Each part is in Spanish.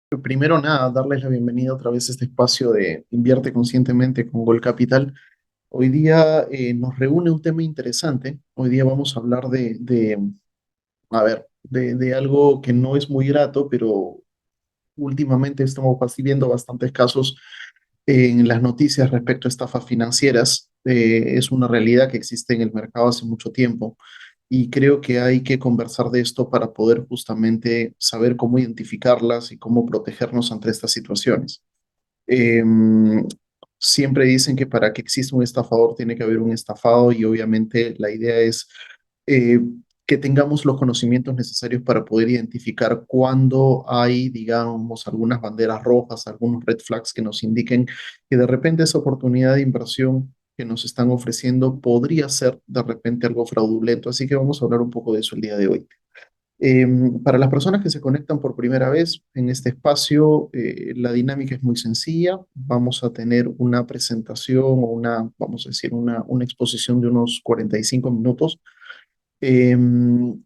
Primero nada, darles la bienvenida otra vez a este espacio de Invierte Conscientemente con Gol Capital. Hoy día nos reúne un tema interesante. Hoy día vamos a hablar de algo que no es muy grato, pero últimamente estamos viendo bastantes casos en las noticias respecto a estafas financieras. Es una realidad que existe en el mercado hace mucho tiempo y creo que hay que conversar de esto para poder justamente saber cómo identificarlas y cómo protegernos ante estas situaciones. Eh, Siempre dicen que para que exista un estafador tiene que haber un estafado y obviamente la idea es eh, que tengamos los conocimientos necesarios para poder identificar cuándo hay, digamos, algunas banderas rojas, algunos red flags que nos indiquen que de repente esa oportunidad de inversión que nos están ofreciendo podría ser de repente algo fraudulento. Así que vamos a hablar un poco de eso el día de hoy. Para las personas que se conectan por primera vez en este espacio, la dinámica es muy sencilla. Vamos a tener una presentación o vamos a decir, una exposición de unos 45 minutos, em,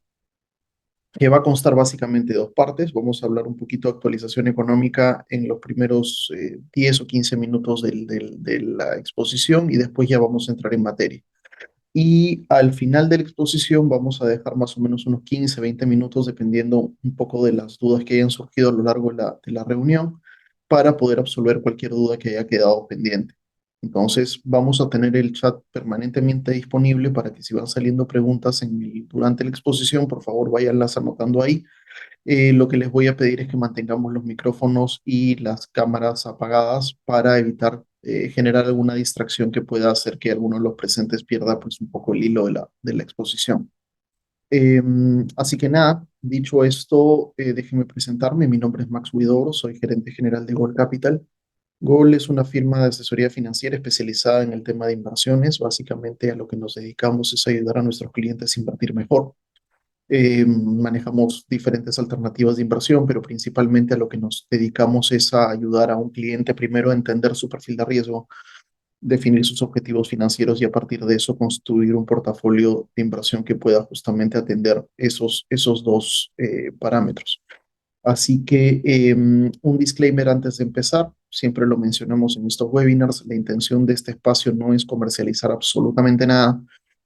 que va a constar básicamente de dos partes. Vamos a hablar un poquito de actualización económica en los primeros 10 o 15 minutos de la exposición y después ya vamos a entrar en materia. Y al final de la exposición vamos a dejar más o menos unos 15, 20 minutos, dependiendo un poco de las dudas que hayan surgido a lo largo de la reunión, para poder absolver cualquier duda que haya quedado pendiente. Entonces, vamos a tener el chat permanentemente disponible para que si van saliendo preguntas durante la exposición, por favor, váyanlas anotando ahí. Lo que les voy a pedir es que mantengamos los micrófonos y las cámaras apagadas para evitar generar alguna distracción que pueda hacer que alguno de los presentes pierda pues un poco el hilo de la exposición. Así que nada, dicho esto, déjenme presentarme. Mi nombre es Max Huidobro, soy gerente general de Gold Capital. Gold es una firma de asesoría financiera especializada en el tema de inversiones. Básicamente a lo que nos dedicamos es ayudar a nuestros clientes a invertir mejor. Manejamos diferentes alternativas de inversión, pero principalmente a lo que nos dedicamos es a ayudar a un cliente primero a entender su perfil de riesgo, definir sus objetivos financieros y a partir de eso construir un portafolio de inversión que pueda justamente atender esos dos parámetros. Así que un disclaimer antes de empezar, siempre lo mencionamos en estos webinars, la intención de este espacio no es comercializar absolutamente nada.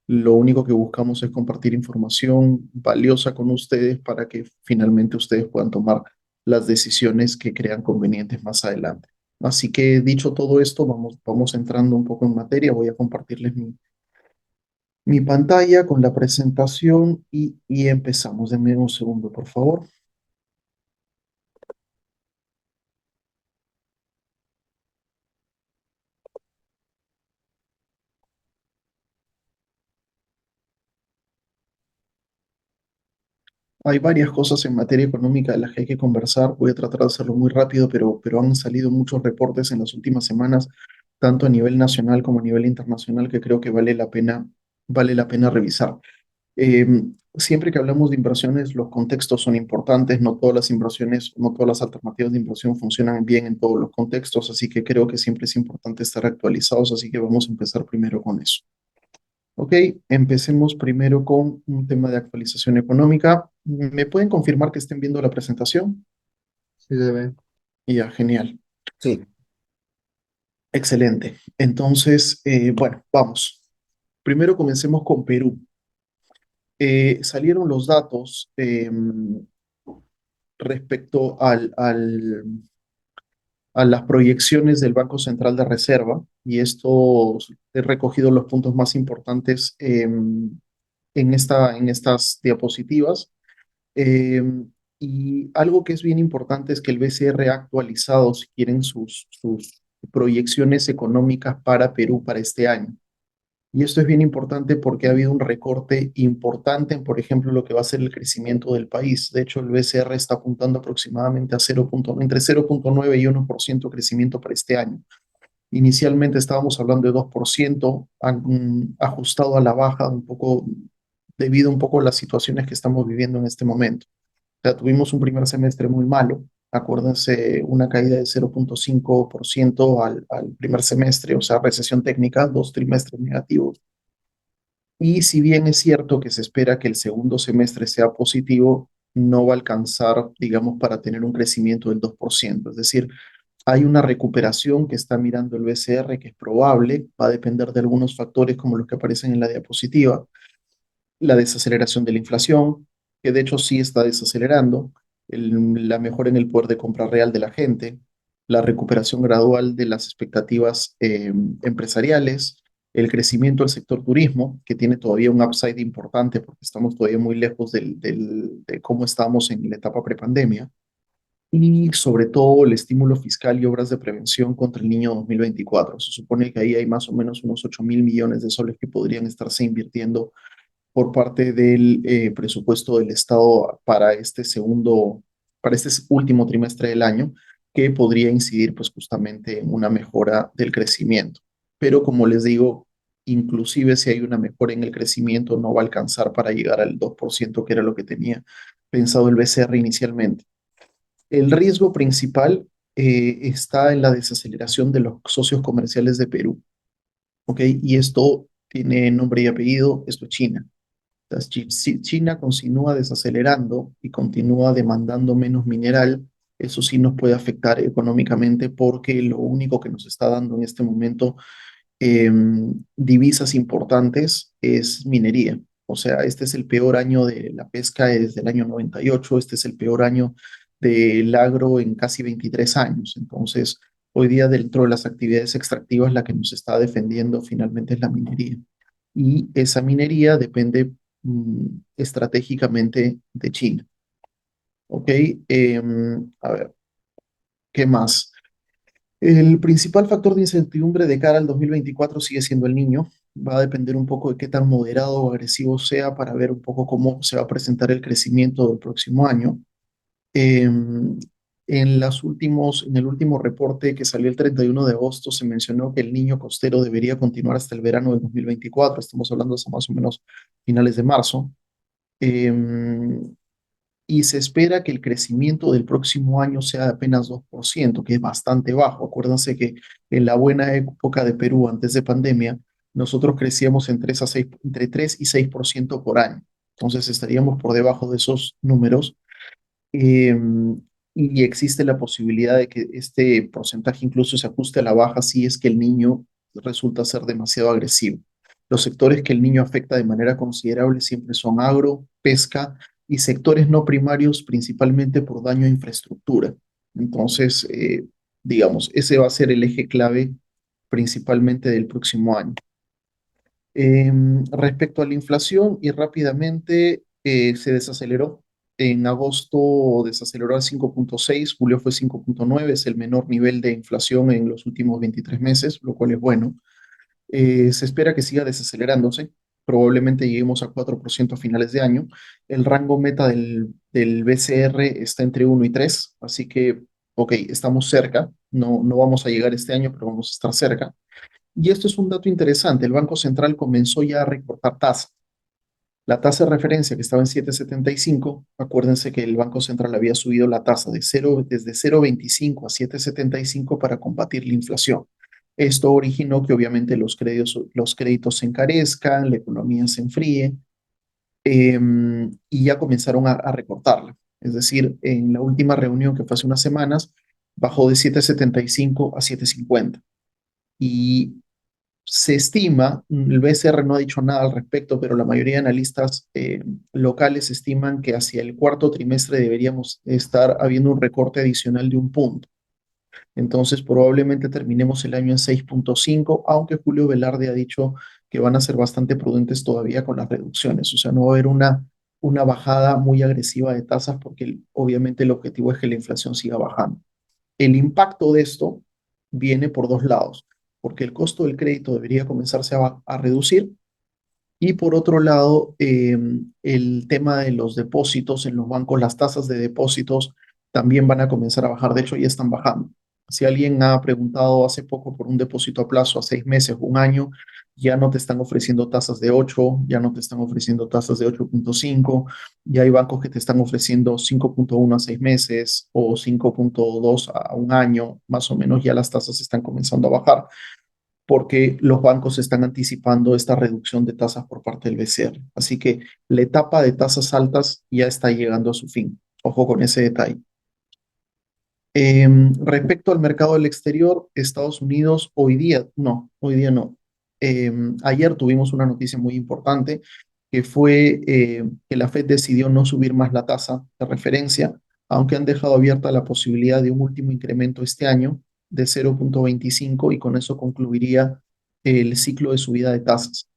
Lo único que buscamos es compartir información valiosa con ustedes para que finalmente ustedes puedan tomar las decisiones que crean convenientes más adelante. Así que dicho todo esto, vamos entrando un poco en materia. Voy a compartirles mi pantalla con la presentación y empezamos. Denme un segundo, por favor. Hay varias cosas en materia económica de las que hay que conversar. Voy a tratar de hacerlo muy rápido, pero han salido muchos reportes en las últimas semanas, tanto a nivel nacional como a nivel internacional, que creo que vale la pena revisar. Eh, Siempre que hablamos de inversiones, los contextos son importantes. No todas las inversiones, no todas las alternativas de inversión funcionan bien en todos los contextos, así que creo que siempre es importante estar actualizados, así que vamos a empezar primero con eso. Ok, empecemos primero con un tema de actualización económica. ¿Me pueden confirmar que estén viendo la presentación? Sí, debe. Ya, genial. Sí. Excelente. Entonces, bueno, vamos. Primero comencemos con Perú. Salieron los datos respecto a las proyecciones del Banco Central de Reserva y esto he recogido los puntos más importantes en estas diapositivas. Eh, y algo que es bien importante es que el BCR ha actualizado, si quieren, sus proyecciones económicas para Perú para este año. Y esto es bien importante porque ha habido un recorte importante en, por ejemplo, lo que va a ser el crecimiento del país. De hecho, el BCR está apuntando aproximadamente a entre 0,9 y 1% crecimiento para este año. Inicialmente estábamos hablando de 2%, ajustado a la baja un poco debido un poco a las situaciones que estamos viviendo en este momento. O sea, tuvimos un primer semestre muy malo. Acuérdense, una caída de 0,5% al primer semestre, o sea, recesión técnica, dos trimestres negativos. Y si bien es cierto que se espera que el segundo semestre sea positivo, no va a alcanzar, digamos, para tener un crecimiento del 2%. Es decir, hay una recuperación que está mirando el BCR que es probable, va a depender de algunos factores como los que aparecen en la diapositiva, la desaceleración de la inflación, que de hecho sí está desacelerando, la mejora en el poder de compra real de la gente, la recuperación gradual de las expectativas empresariales, el crecimiento del sector turismo, que tiene todavía un upside importante porque estamos todavía muy lejos de cómo estábamos en la etapa prepandemia, y sobre todo el estímulo fiscal y obras de prevención contra el niño 2024. Se supone que ahí hay más o menos unos 8.000 millones de soles que podrían estarse invirtiendo por parte del presupuesto del Estado para este último trimestre del año, que podría incidir pues justamente en una mejora del crecimiento. Pero como les digo, inclusive si hay una mejora en el crecimiento, no va a alcanzar para llegar al 2% que era lo que tenía pensado el BCR inicialmente. El riesgo principal está en la desaceleración de los socios comerciales de Perú, ¿ok? Y esto tiene nombre y apellido, esto es China. Entonces, si China continúa desacelerando y continúa demandando menos mineral, eso sí nos puede afectar económicamente porque lo único que nos está dando en este momento divisas importantes es minería. O sea, este es el peor año de la pesca desde el año 98. Este es el peor año del agro en casi 23 años. Entonces, hoy día dentro de las actividades extractivas, la que nos está defendiendo finalmente es la minería. Y esa minería depende estratégicamente de China. ¿Ok? A ver, ¿qué más? El principal factor de incertidumbre de cara al 2024 sigue siendo el niño. Va a depender un poco de qué tan moderado o agresivo sea para ver un poco cómo se va a presentar el crecimiento del próximo año. Eh, en el último reporte que salió el 31 de agosto se mencionó que el niño costero debería continuar hasta el verano del 2024. Estamos hablando de más o menos finales de marzo. Eh, y se espera que el crecimiento del próximo año sea de apenas 2%, que es bastante bajo. Acuérdense que en la buena época de Perú antes de pandemia, nosotros crecíamos entre 3 y 6% por año. Entonces estaríamos por debajo de esos números eh, y existe la posibilidad de que este porcentaje incluso se ajuste a la baja si es que el niño resulta ser demasiado agresivo. Los sectores que el niño afecta de manera considerable siempre son agro, pesca y sectores no primarios, principalmente por daño a infraestructura. Entonces, digamos, ese va a ser el eje clave principalmente del próximo año. Respecto a la inflación, y rápidamente se desaceleró. En agosto desaceleró al 5,6, julio fue 5,9, es el menor nivel de inflación en los últimos 23 meses, lo cual es bueno. Se espera que siga desacelerándose, probablemente lleguemos a 4% a finales de año. El rango meta del BCR está entre 1 y 3, así que, ok, estamos cerca, no vamos a llegar este año, pero vamos a estar cerca. Y esto es un dato interesante. El Banco Central comenzó ya a recortar tasas. La tasa de referencia que estaba en 7,75, acuérdense que el Banco Central había subido la tasa desde 0,25 a 7,75 para combatir la inflación. Esto originó que obviamente los créditos se encarezcan, la economía se enfríe y ya comenzaron a recortarla. Es decir, en la última reunión que fue hace unas semanas, bajó de 7,75 a 7,50. Y se estima, el BCR no ha dicho nada al respecto, pero la mayoría de analistas locales estiman que hacia el cuarto trimestre deberíamos estar habiendo un recorte adicional de 1 punto. Entonces, probablemente terminemos el año en 6,5, aunque Julio Velarde ha dicho que van a ser bastante prudentes todavía con las reducciones. O sea, no va a haber una bajada muy agresiva de tasas porque obviamente el objetivo es que la inflación siga bajando. El impacto de esto viene por dos lados, porque el costo del crédito debería comenzarse a reducir y por otro lado, el tema de los depósitos en los bancos, las tasas de depósitos también van a comenzar a bajar, de hecho ya están bajando. Si alguien ha preguntado hace poco por un depósito a plazo a 6 meses, un año, ya no te están ofreciendo tasas de 8, ya no te están ofreciendo tasas de 8,5, ya hay bancos que te están ofreciendo 5,1 a 6 meses o 5,2 a un año, más o menos ya las tasas están comenzando a bajar. porque los bancos están anticipando esta reducción de tasas por parte del BCR. Así que la etapa de tasas altas ya está llegando a su fin. Ojo con ese detalle. Respecto al mercado del exterior, Estados Unidos hoy día no. Ayer tuvimos una noticia muy importante que fue que la Fed decidió no subir más la tasa de referencia, aunque han dejado abierta la posibilidad de un último incremento este año de 0,25 y con eso concluiría el ciclo de subida de tasas.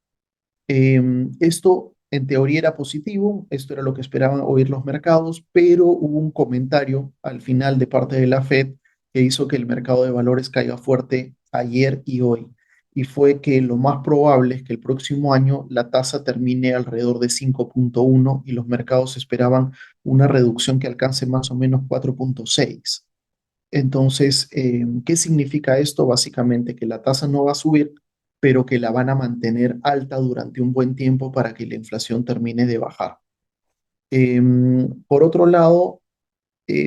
Esto en teoría era positivo, esto era lo que esperaban oír los mercados, pero hubo un comentario al final de parte de la Fed que hizo que el mercado de valores caiga fuerte ayer y hoy. Y fue que lo más probable es que el próximo año la tasa termine alrededor de 5,1 y los mercados esperaban una reducción que alcance más o menos 4,6. Entonces, ¿qué significa esto? Básicamente que la tasa no va a subir, pero que la van a mantener alta durante un buen tiempo para que la inflación termine de bajar. Por otro lado,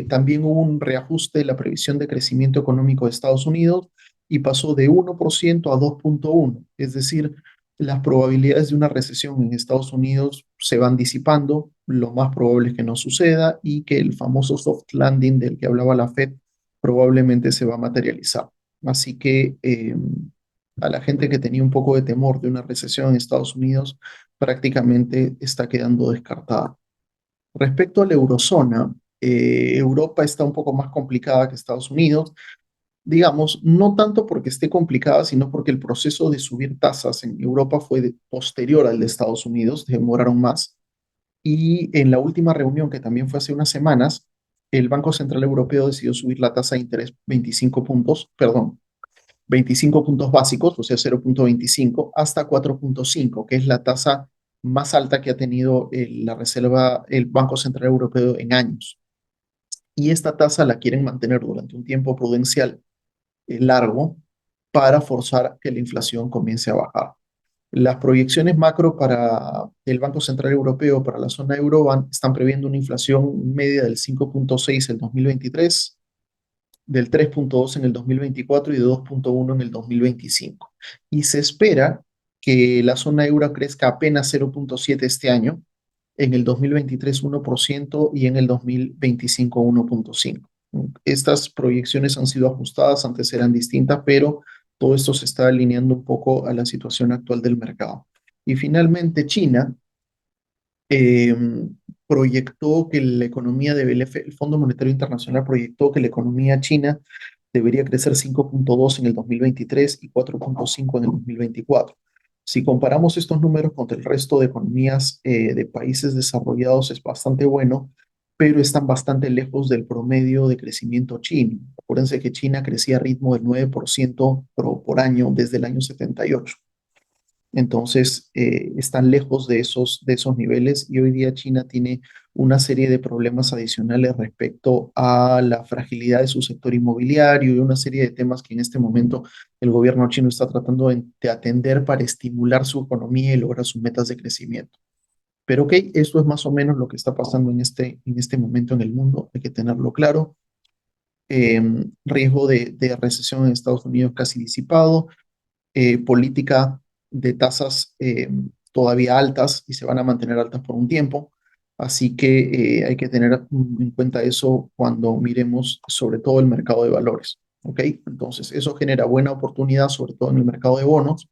también hubo un reajuste de la previsión de crecimiento económico de Estados Unidos y pasó de 1% a 2,1. Es decir, las probabilidades de una recesión en Estados Unidos se van disipando. Lo más probable es que no suceda y que el famoso soft landing del que hablaba la Fed probablemente se va a materializar. Así que a la gente que tenía un poco de temor de una recesión en Estados Unidos prácticamente está quedando descartada. Respecto a la eurozona, Europa está un poco más complicada que Estados Unidos, digamos, no tanto porque esté complicada, sino porque el proceso de subir tasas en Europa fue posterior al de Estados Unidos, demoraron más. Y en la última reunión, que también fue hace unas semanas, el Banco Central Europeo decidió subir la tasa de interés 25 puntos, perdón, 25 puntos básicos, o sea, 0,25, hasta 4,5, que es la tasa más alta que ha tenido la Reserva, el Banco Central Europeo en años. Y esta tasa la quieren mantener durante un tiempo prudencial largo para forzar que la inflación comience a bajar. Las proyecciones macro para el Banco Central Europeo, para la zona euro, están previendo una inflación media del 5,6 en el 2023, del 3,2 en el 2024 y de 2,1 en el 2025. Y se espera que la zona euro crezca apenas 0,7 este año, en el 2023 1% y en el 2025 1,5. Estas proyecciones han sido ajustadas, antes eran distintas, pero todo esto se está alineando un poco a la situación actual del mercado. Y finalmente China eh, proyectó que la economía el Fondo Monetario Internacional proyectó que la economía china debería crecer 5,2 en el 2023 y 4,5 en el 2024. Si comparamos estos números contra el resto de economías de países desarrollados es bastante bueno, pero están bastante lejos del promedio de crecimiento chino. Acuérdense que China crecía a ritmo del 9% por año desde el año 78. Entonces, están lejos de esos niveles y hoy día China tiene una serie de problemas adicionales respecto a la fragilidad de su sector inmobiliario y una serie de temas que en este momento el gobierno chino está tratando de atender para estimular su economía y lograr sus metas de crecimiento. Pero ok, esto es más o menos lo que está pasando en este momento en el mundo, hay que tenerlo claro. Riesgo de recesión en Estados Unidos casi disipado, política de tasas todavía altas y se van a mantener altas por un tiempo. Así que hay que tener en cuenta eso cuando miremos sobre todo el mercado de valores. ¿Ok? Entonces, eso genera buena oportunidad, sobre todo en el mercado de bonos.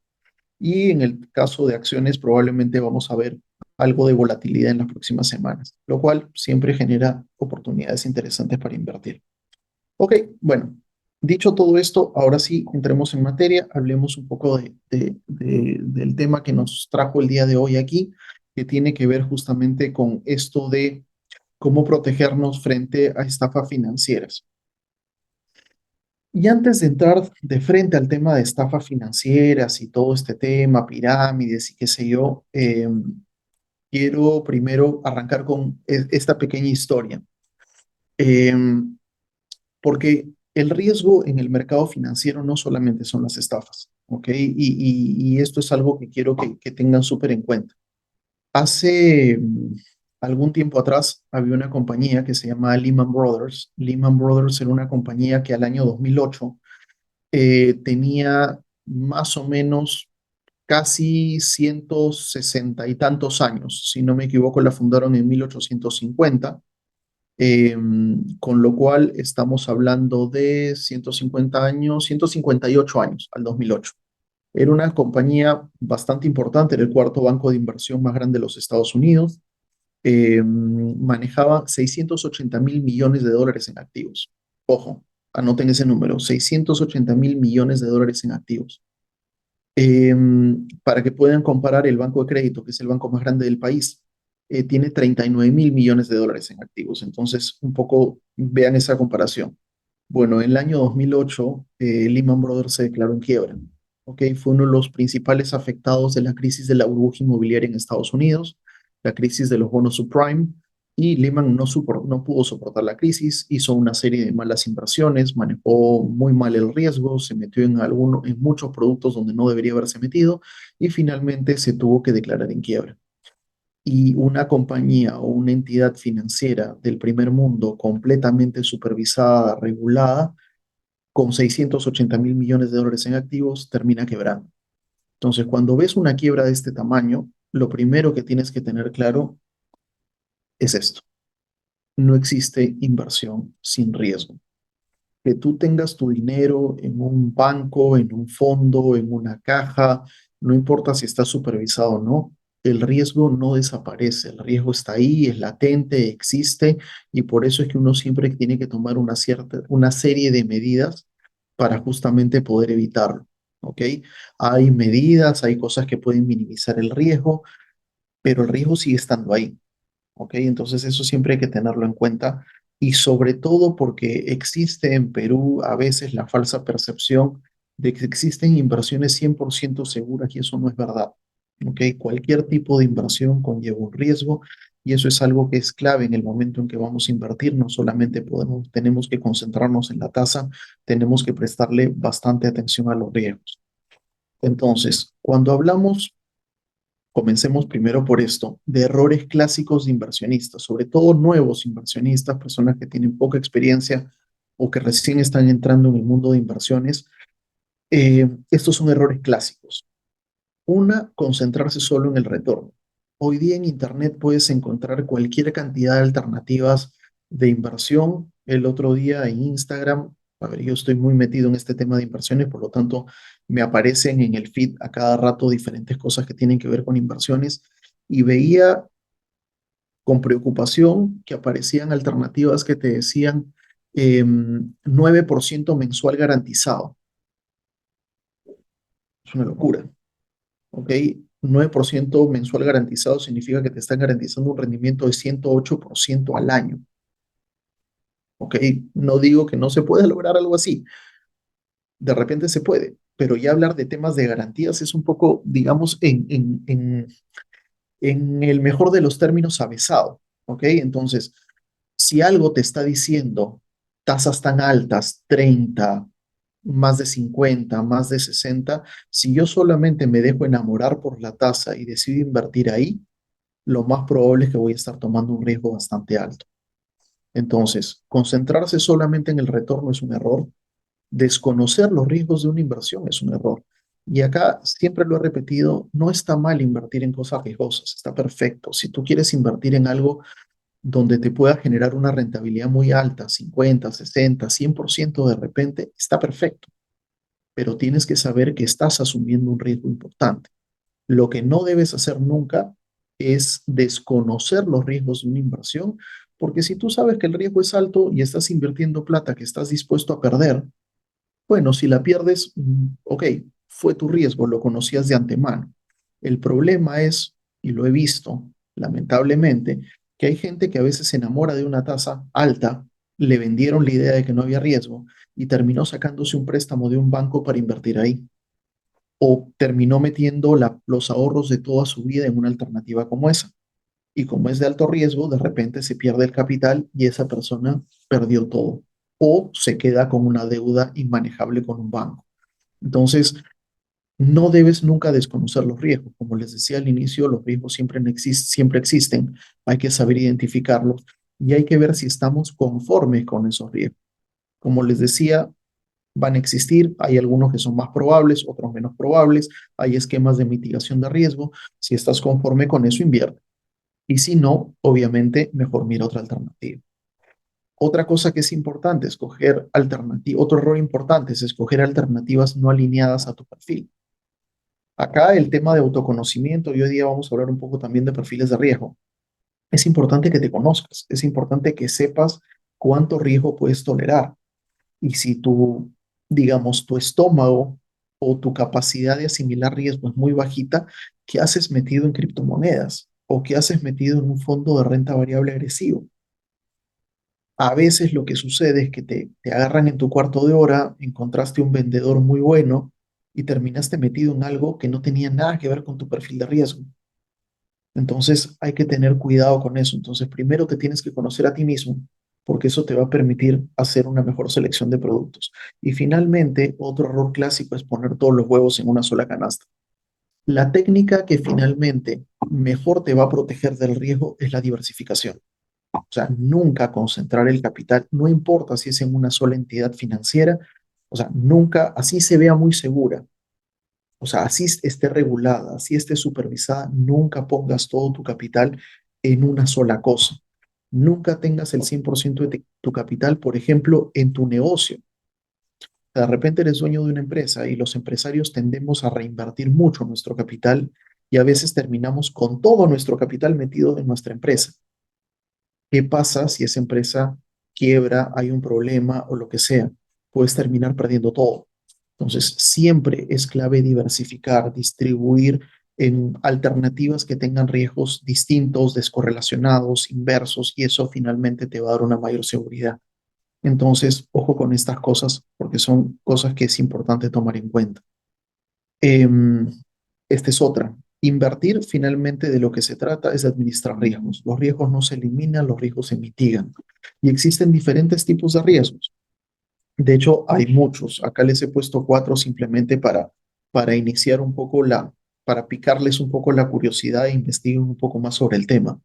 Y en el caso de acciones, probablemente vamos a ver algo de volatilidad en las próximas semanas, lo cual siempre genera oportunidades interesantes para invertir. Ok, bueno, dicho todo esto, ahora sí entremos en materia, hablemos un poco del tema que nos trajo el día de hoy aquí, que tiene que ver justamente con esto de cómo protegernos frente a estafas financieras. Y antes de entrar de frente al tema de estafas financieras y todo este tema, pirámides y qué sé yo, quiero primero arrancar con esta pequeña historia. Em, Porque el riesgo en el mercado financiero no solamente son las estafas, ¿ok? Y esto es algo que quiero que tengan súper en cuenta. Hace algún tiempo atrás había una compañía que se llama Lehman Brothers. Lehman Brothers era una compañía que al año 2008 tenía más o menos casi 160 y tantos años. Si no me equivoco, la fundaron en 1850, eh, con lo cual estamos hablando de 150 años, 158 años al 2008. Era una compañía bastante importante, era el cuarto banco de inversión más grande de los Estados Unidos. Manejaba 680.000 millones de dólares en activos. Ojo, anoten ese número, 680.000 millones de dólares en activos. Para que puedan comparar, el Banco de Crédito, que es el banco más grande del país, tiene 39.000 millones de dólares en activos. Entonces, un poco vean esa comparación. Bueno, en el año 2008, Lehman Brothers se declaró en quiebra. ¿Ok? Fue uno de los principales afectados de la crisis de la burbuja inmobiliaria en Estados Unidos, la crisis de los bonos subprime, y Lehman no pudo soportar la crisis, hizo una serie de malas inversiones, manejó muy mal el riesgo, se metió en muchos productos donde no debería haberse metido y finalmente se tuvo que declarar en quiebra. Y una compañía o una entidad financiera del primer mundo completamente supervisada, regulada, con 680.000 millones de dólares en activos, termina quebrando. Entonces, cuando ves una quiebra de este tamaño, lo primero que tienes que tener claro es esto: no existe inversión sin riesgo. Que tú tengas tu dinero en un banco, en un fondo, en una caja, no importa si está supervisado o no, el riesgo no desaparece, el riesgo está ahí, es latente, existe, y por eso es que uno siempre tiene que tomar una serie de medidas para justamente poder evitarlo. ¿Ok? Hay medidas, hay cosas que pueden minimizar el riesgo, pero el riesgo sigue estando ahí. ¿Ok? Entonces eso siempre hay que tenerlo en cuenta, y sobre todo porque existe en Perú a veces la falsa percepción de que existen inversiones 100% seguras, y eso no es verdad. ¿Ok? Cualquier tipo de inversión conlleva un riesgo, y eso es algo que es clave en el momento en que vamos a invertir. No solamente tenemos que concentrarnos en la tasa, tenemos que prestarle bastante atención a los riesgos. Entonces, cuando hablamos, comencemos primero por esto, de errores clásicos de inversionistas, sobre todo nuevos inversionistas, personas que tienen poca experiencia o que recién están entrando en el mundo de inversiones. Estos son errores clásicos. Una, concentrarse solo en el retorno. Hoy día en Internet puedes encontrar cualquier cantidad de alternativas de inversión. El otro día en Instagram, a ver, yo estoy muy metido en este tema de inversiones, por lo tanto, me aparecen en el feed a cada rato diferentes cosas que tienen que ver con inversiones, y veía con preocupación que aparecían alternativas que te decían 9% mensual garantizado. Es una locura. ¿Ok? 9% mensual garantizado significa que te están garantizando un rendimiento de 108% al año. ¿Ok? No digo que no se pueda lograr algo así. De repente se puede, pero ya hablar de temas de garantías es un poco, digamos, en el mejor de los términos, avesado. ¿Ok? Entonces, si algo te está diciendo tasas tan altas, 30, más de 50, más de 60, si yo solamente me dejo enamorar por la tasa y decido invertir ahí, lo más probable es que voy a estar tomando un riesgo bastante alto. Entonces, concentrarse solamente en el retorno es un error. Desconocer los riesgos de una inversión es un error. Y acá siempre lo he repetido, no está mal invertir en cosas riesgosas, está perfecto. Si tú quieres invertir en algo donde te pueda generar una rentabilidad muy alta, 50, 60, 100% de repente, está perfecto. Pero tienes que saber que estás asumiendo un riesgo importante. Lo que no debes hacer nunca es desconocer los riesgos de una inversión, porque si tú sabes que el riesgo es alto y estás invirtiendo plata que estás dispuesto a perder, bueno, si la pierdes, ok, fue tu riesgo, lo conocías de antemano. El problema es, y lo he visto, lamentablemente, que hay gente que a veces se enamora de una tasa alta, le vendieron la idea de que no había riesgo y terminó sacándose un préstamo de un banco para invertir ahí, o terminó metiendo los ahorros de toda su vida en una alternativa como esa. Y como es de alto riesgo, de repente se pierde el capital y esa persona perdió todo. O se queda con una deuda inmanejable con un banco. Entonces, no debes nunca desconocer los riesgos. Como les decía al inicio, los riesgos siempre existen. Hay que saber identificarlos y hay que ver si estamos conformes con esos riesgos. Como les decía, Van a existir, hay algunos que son más probables, otros menos probables, hay esquemas de mitigación de riesgo. Si estás conforme con eso, invierte. Y si no, obviamente, mejor mira otra alternativa. Otra cosa que es importante, escoger alternativas. Otro error importante es escoger alternativas no alineadas a tu perfil. Acá el tema de autoconocimiento, y hoy día vamos a hablar un poco también de perfiles de riesgo. Es importante que te conozcas, es importante que sepas cuánto riesgo puedes tolerar. Y si tu, digamos, tu estómago o tu capacidad de asimilar riesgo es muy bajita, ¿qué haces metido en criptomonedas? ¿O qué haces metido en un fondo de renta variable agresivo? A veces lo que sucede es que te agarran en tu cuarto de hora, encontraste un vendedor muy bueno y terminaste metido en algo que no tenía nada que ver con tu perfil de riesgo. Entonces hay que tener cuidado con eso. Entonces primero te tienes que conocer a ti mismo porque eso te va a permitir hacer una mejor selección de productos. Y finalmente, otro error clásico es poner todos los huevos en una sola canasta. La técnica que finalmente mejor te va a proteger del riesgo es la diversificación. O sea, nunca concentrar el capital, no importa si es en una sola entidad financiera, o sea, nunca, así se vea muy segura, o sea, así esté regulada, así esté supervisada, nunca pongas todo tu capital en una sola cosa. Nunca tengas el 100% de tu capital, por ejemplo, en tu negocio. De repente eres dueño de una empresa y los empresarios tendemos a reinvertir mucho nuestro capital y a veces terminamos con todo nuestro capital metido en nuestra empresa. ¿Qué pasa si esa empresa quiebra, hay un problema o lo que sea? Puedes terminar perdiendo todo. Entonces, siempre es clave diversificar, distribuir en alternativas que tengan riesgos distintos, descorrelacionados, inversos, y eso finalmente te va a dar una mayor seguridad. Entonces, ojo con estas cosas porque son cosas que es importante tomar en cuenta. Em, Esta es otra. Invertir finalmente de lo que se trata es de administrar riesgos. Los riesgos no se eliminan, los riesgos se mitigan. Y existen diferentes tipos de riesgos. De hecho, hay muchos. Acá les he puesto cuatro simplemente para iniciar un poco para picarles un poco la curiosidad e investiguen un poco más sobre el tema.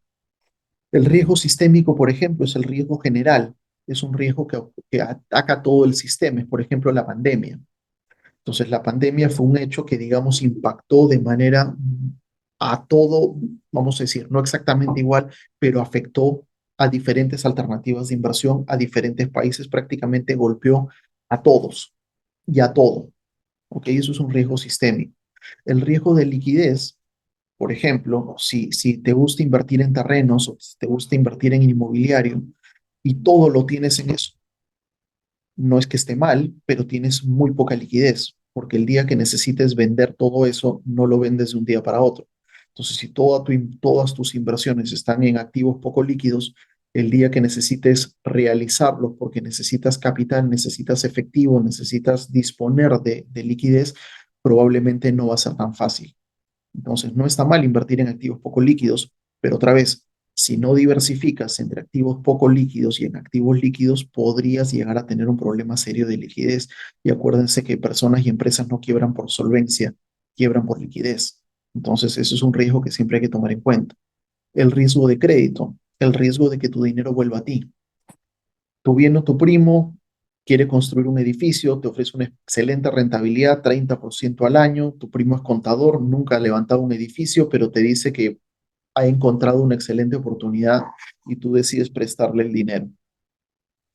El riesgo sistémico, por ejemplo, es el riesgo general. Es un riesgo que ataca todo el sistema. Es, por ejemplo, la pandemia. Entonces, la pandemia fue un hecho que, digamos, impactó de manera a todo, vamos a decir, no exactamente igual, pero afectó a diferentes alternativas de inversión, a diferentes países, prácticamente golpeó a todos y a todo. ¿Ok? Eso es un riesgo sistémico. El riesgo de liquidez, por ejemplo, si te gusta invertir en terrenos o si te gusta invertir en inmobiliario y todo lo tienes en eso, no es que esté mal, pero tienes muy poca liquidez, porque el día que necesites vender todo eso, no lo vendes de un día para otro. Entonces, si todas tus inversiones están en activos poco líquidos, el día que necesites realizarlo, porque necesitas capital, necesitas efectivo, necesitas disponer de liquidez, probablemente no va a ser tan fácil. Entonces, no está mal invertir en activos poco líquidos, pero otra vez, si no diversificas entre activos poco líquidos y en activos líquidos, podrías llegar a tener un problema serio de liquidez. Y acuérdense que personas y empresas no quiebran por solvencia, quiebran por liquidez. Entonces, eso es un riesgo que siempre hay que tomar en cuenta. El riesgo de crédito, el riesgo de que tu dinero vuelva a ti. Tú viendo tu primo, quiere construir un edificio, te ofrece una excelente rentabilidad, 30% al año, tu primo es contador, nunca ha levantado un edificio, pero te dice que ha encontrado una excelente oportunidad y tú decides prestarle el dinero.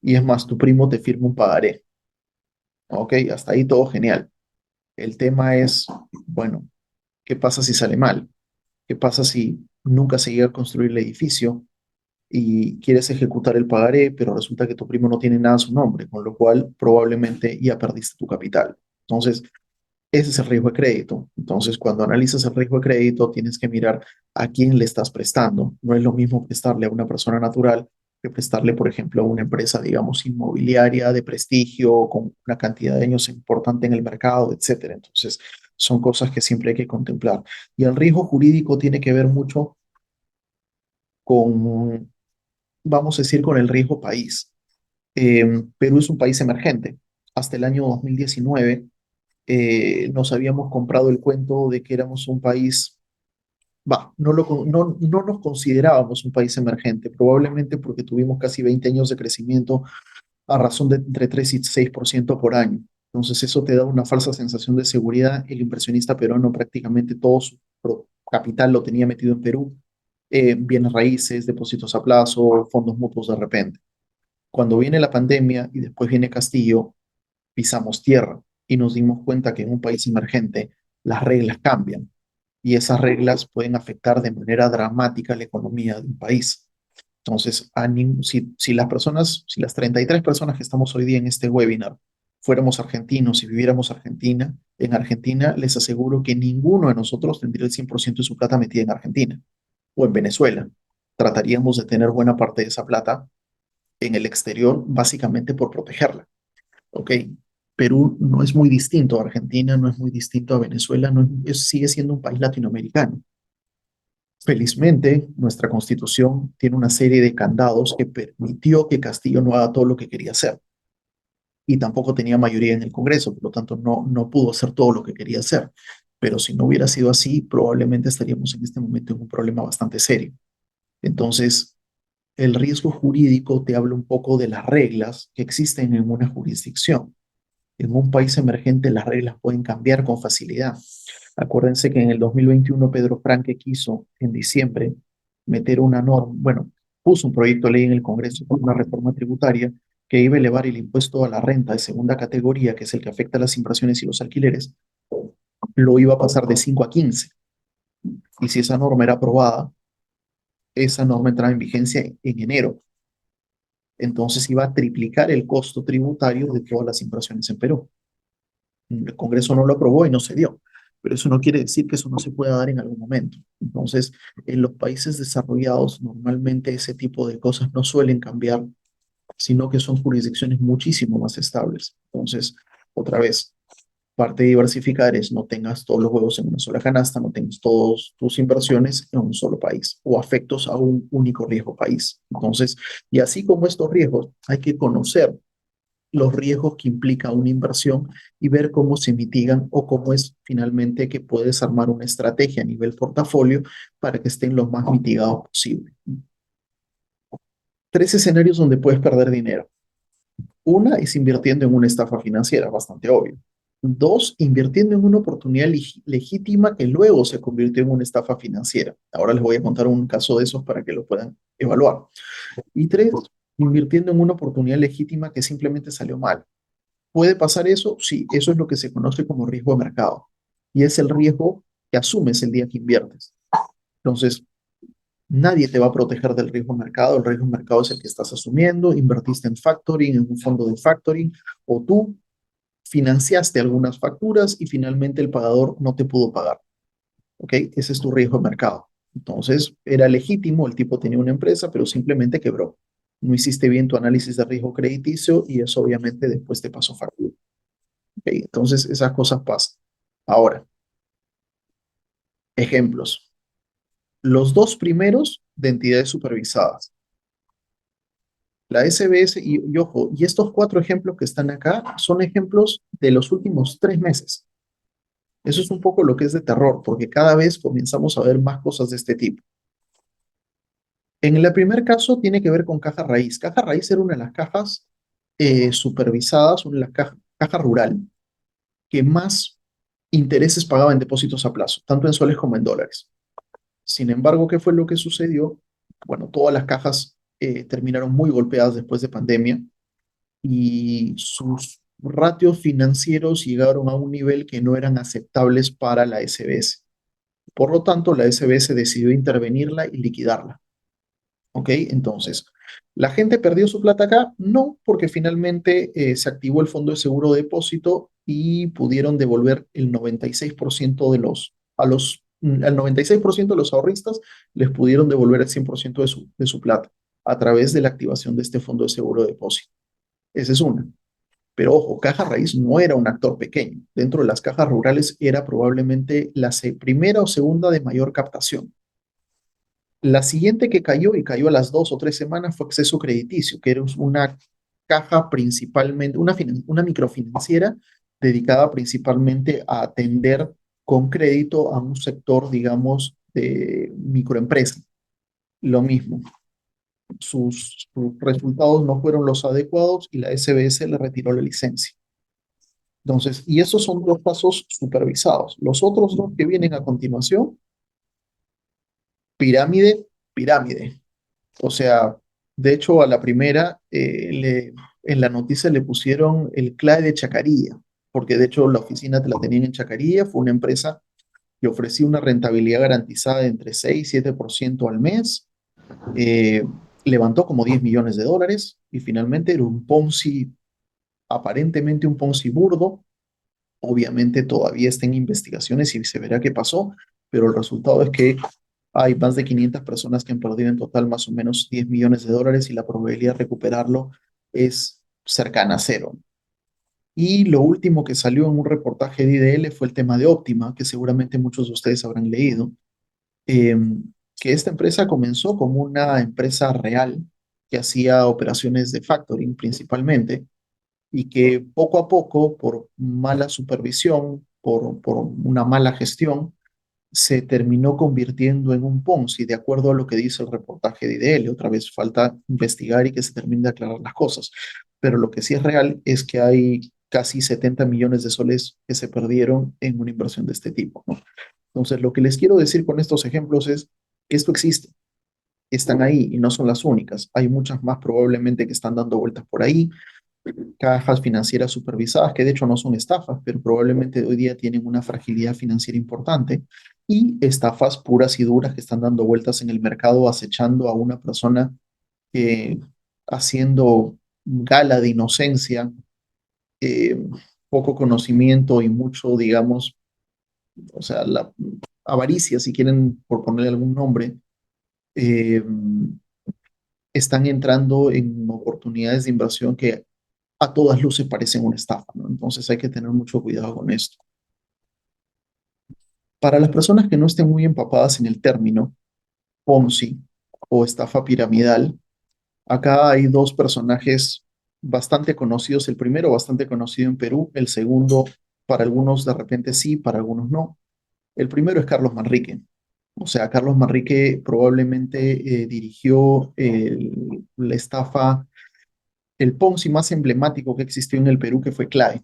Y es más, tu primo te firma un pagaré. ¿Ok? Hasta ahí todo genial. El tema es, bueno, ¿qué pasa si sale mal? ¿Qué pasa si nunca se llega a construir el edificio y quieres ejecutar el pagaré, pero resulta que tu primo no tiene nada a su nombre, con lo cual probablemente ya perdiste tu capital? Entonces, ese es el riesgo de crédito. Entonces, cuando analizas el riesgo de crédito, tienes que mirar a quién le estás prestando. No es lo mismo prestarle a una persona natural que prestarle, por ejemplo, a una empresa, digamos, inmobiliaria de prestigio, con una cantidad de años importante en el mercado, etcétera. Entonces, son cosas que siempre hay que contemplar. Y el riesgo jurídico tiene que ver mucho con, vamos a decir, con el riesgo país. Perú es un país emergente. Hasta el año 2019 nos habíamos comprado el cuento de que éramos un país, no nos considerábamos un país emergente, probablemente porque tuvimos casi 20 años de crecimiento a razón de entre 3 y 6% por año. Entonces eso te da una falsa sensación de seguridad. El inversionista peruano prácticamente todo su capital lo tenía metido en Perú, bienes raíces, depósitos a plazo, fondos mutuos de repente. Cuando viene la pandemia y después viene Castillo, pisamos tierra y nos dimos cuenta que en un país emergente las reglas cambian y esas reglas pueden afectar de manera dramática la economía de un país. Entonces, si las personas, si las 33 personas que estamos hoy día en este webinar fuéramos argentinos y viviéramos en Argentina les aseguro que ninguno de nosotros tendría el 100% de su plata metida en Argentina o en Venezuela. Trataríamos de tener buena parte de esa plata en el exterior, básicamente por protegerla. ¿Ok? Perú no es muy distinto a Argentina, no es muy distinto a Venezuela, sigue siendo un país latinoamericano. Felizmente, nuestra constitución tiene una serie de candados que permitió que Castillo no haga todo lo que quería hacer y tampoco tenía mayoría en el Congreso, por lo tanto no pudo hacer todo lo que quería hacer. Pero si no hubiera sido así, probablemente estaríamos en este momento en un problema bastante serio. Entonces, el riesgo jurídico te habla un poco de las reglas que existen en una jurisdicción. En un país emergente las reglas pueden cambiar con facilidad. Acuérdense que en el 2021 Pedro Franque quiso en diciembre meter una norma, bueno, puso un proyecto de ley en el Congreso con una reforma tributaria que iba a elevar el impuesto a la renta de segunda categoría, que es el que afecta a las inversiones y los alquileres, lo iba a pasar de 5 a 15. Y si esa norma era aprobada, esa norma entraba en vigencia en enero. Entonces iba a triplicar el costo tributario de todas las inversiones en Perú. El Congreso no lo aprobó y no se dio, pero eso no quiere decir que eso no se pueda dar en algún momento. Entonces, en los países desarrollados, normalmente ese tipo de cosas no suelen cambiar, sino que son jurisdicciones muchísimo más estables. Entonces, otra vez, parte de diversificar es no tengas todos los huevos en una sola canasta, no tengas todas tus inversiones en un solo país o afectos a un único riesgo país. Entonces, y así como estos riesgos, hay que conocer los riesgos que implica una inversión y ver cómo se mitigan o cómo es finalmente que puedes armar una estrategia a nivel portafolio para que estén lo más mitigados posible. Tres escenarios donde puedes perder dinero. Una es invirtiendo en una estafa financiera, bastante obvio. Dos, invirtiendo en una oportunidad legítima que luego se convirtió en una estafa financiera. Ahora les voy a contar un caso de esos para que lo puedan evaluar. Y tres, invirtiendo en una oportunidad legítima que simplemente salió mal. ¿Puede pasar eso? Sí, eso es lo que se conoce como riesgo de mercado. Y es el riesgo que asumes el día que inviertes. Entonces, nadie te va a proteger del riesgo de mercado. El riesgo de mercado es el que estás asumiendo. Invertiste en factoring, en un fondo de factoring, o tú financiaste algunas facturas y finalmente el pagador no te pudo pagar. ¿Ok? Ese es tu riesgo de mercado. Entonces, era legítimo, el tipo tenía una empresa, pero simplemente quebró. No hiciste bien tu análisis de riesgo crediticio y eso obviamente después te pasó factura. ¿Ok? Entonces, esas cosas pasan. Ahora, ejemplos. Los dos primeros de entidades supervisadas. La SBS y ojo, y estos cuatro ejemplos que están acá son ejemplos de los últimos 3 meses. Eso es un poco lo que es de terror, porque cada vez comenzamos a ver más cosas de este tipo. En el primer caso tiene que ver con caja raíz. Caja raíz era una de las cajas supervisadas, una de las cajas rural, que más intereses pagaba en depósitos a plazo, tanto en soles como en dólares. Sin embargo, ¿qué fue lo que sucedió? Bueno, todas las cajas terminaron muy golpeadas después de pandemia y sus ratios financieros llegaron a un nivel que no eran aceptables para la SBS. Por lo tanto, la SBS decidió intervenirla y liquidarla. ¿Ok? Entonces, ¿la gente perdió su plata acá? No, porque finalmente se activó el fondo de seguro de depósito y pudieron devolver el 96% de al 96% de los ahorristas les pudieron devolver el 100% de su plata a través de la activación de este fondo de seguro de depósito. Esa es una. Pero ojo, Caja Raíz no era un actor pequeño. Dentro de las cajas rurales era probablemente la primera o segunda de mayor captación. La siguiente que cayó, y cayó a las 2 o 3 semanas, fue Acceso Crediticio, que era una caja principalmente, una microfinanciera dedicada principalmente a atender con crédito a un sector, digamos, de microempresa. Lo mismo, sus resultados no fueron los adecuados y la SBS le retiró la licencia. Entonces, y esos son dos pasos supervisados. Los otros dos que vienen a continuación, pirámide, pirámide. O sea, de hecho, a la primera, en la noticia le pusieron el CLAE de Chacarilla, porque de hecho la oficina te la tenían en Chacarilla, fue una empresa que ofrecía una rentabilidad garantizada de entre 6 y 7% al mes, eh, levantó como 10 millones de dólares y finalmente era un Ponzi, aparentemente un Ponzi burdo. Obviamente todavía está en investigaciones y se verá qué pasó, pero el resultado es que hay más de 500 personas que han perdido en total más o menos 10 millones de dólares y la probabilidad de recuperarlo es cercana a cero. Y lo último que salió en un reportaje de IDL fue el tema de Optima, que seguramente muchos de ustedes habrán leído, eh, que esta empresa comenzó como una empresa real que hacía operaciones de factoring principalmente y que poco a poco, por mala supervisión, por una mala gestión, se terminó convirtiendo en un Ponzi, de acuerdo a lo que dice el reportaje de IDL. Otra vez falta investigar y que se termine de aclarar las cosas. Pero lo que sí es real es que hay casi 70 millones de soles que se perdieron en una inversión de este tipo, ¿no? Entonces, lo que les quiero decir con estos ejemplos es que esto existe, están ahí y no son las únicas. Hay muchas más probablemente que están dando vueltas por ahí, cajas financieras supervisadas, que de hecho no son estafas, pero probablemente hoy día tienen una fragilidad financiera importante, y estafas puras y duras que están dando vueltas en el mercado acechando a una persona que haciendo gala de inocencia, eh, poco conocimiento y mucho, digamos, o sea, la avaricia, si quieren, por ponerle algún nombre, eh, están entrando en oportunidades de inversión que a todas luces parecen una estafa, ¿no? Entonces hay que tener mucho cuidado con esto. Para las personas que no estén muy empapadas en el término Ponzi o estafa piramidal, acá hay dos personajes bastante conocidos. El primero bastante conocido en Perú, el segundo para algunos de repente sí, para algunos no. El primero es Carlos Manrique. O sea, Carlos Manrique probablemente dirigió la estafa, el Ponzi más emblemático que existió en el Perú, que fue CLAE.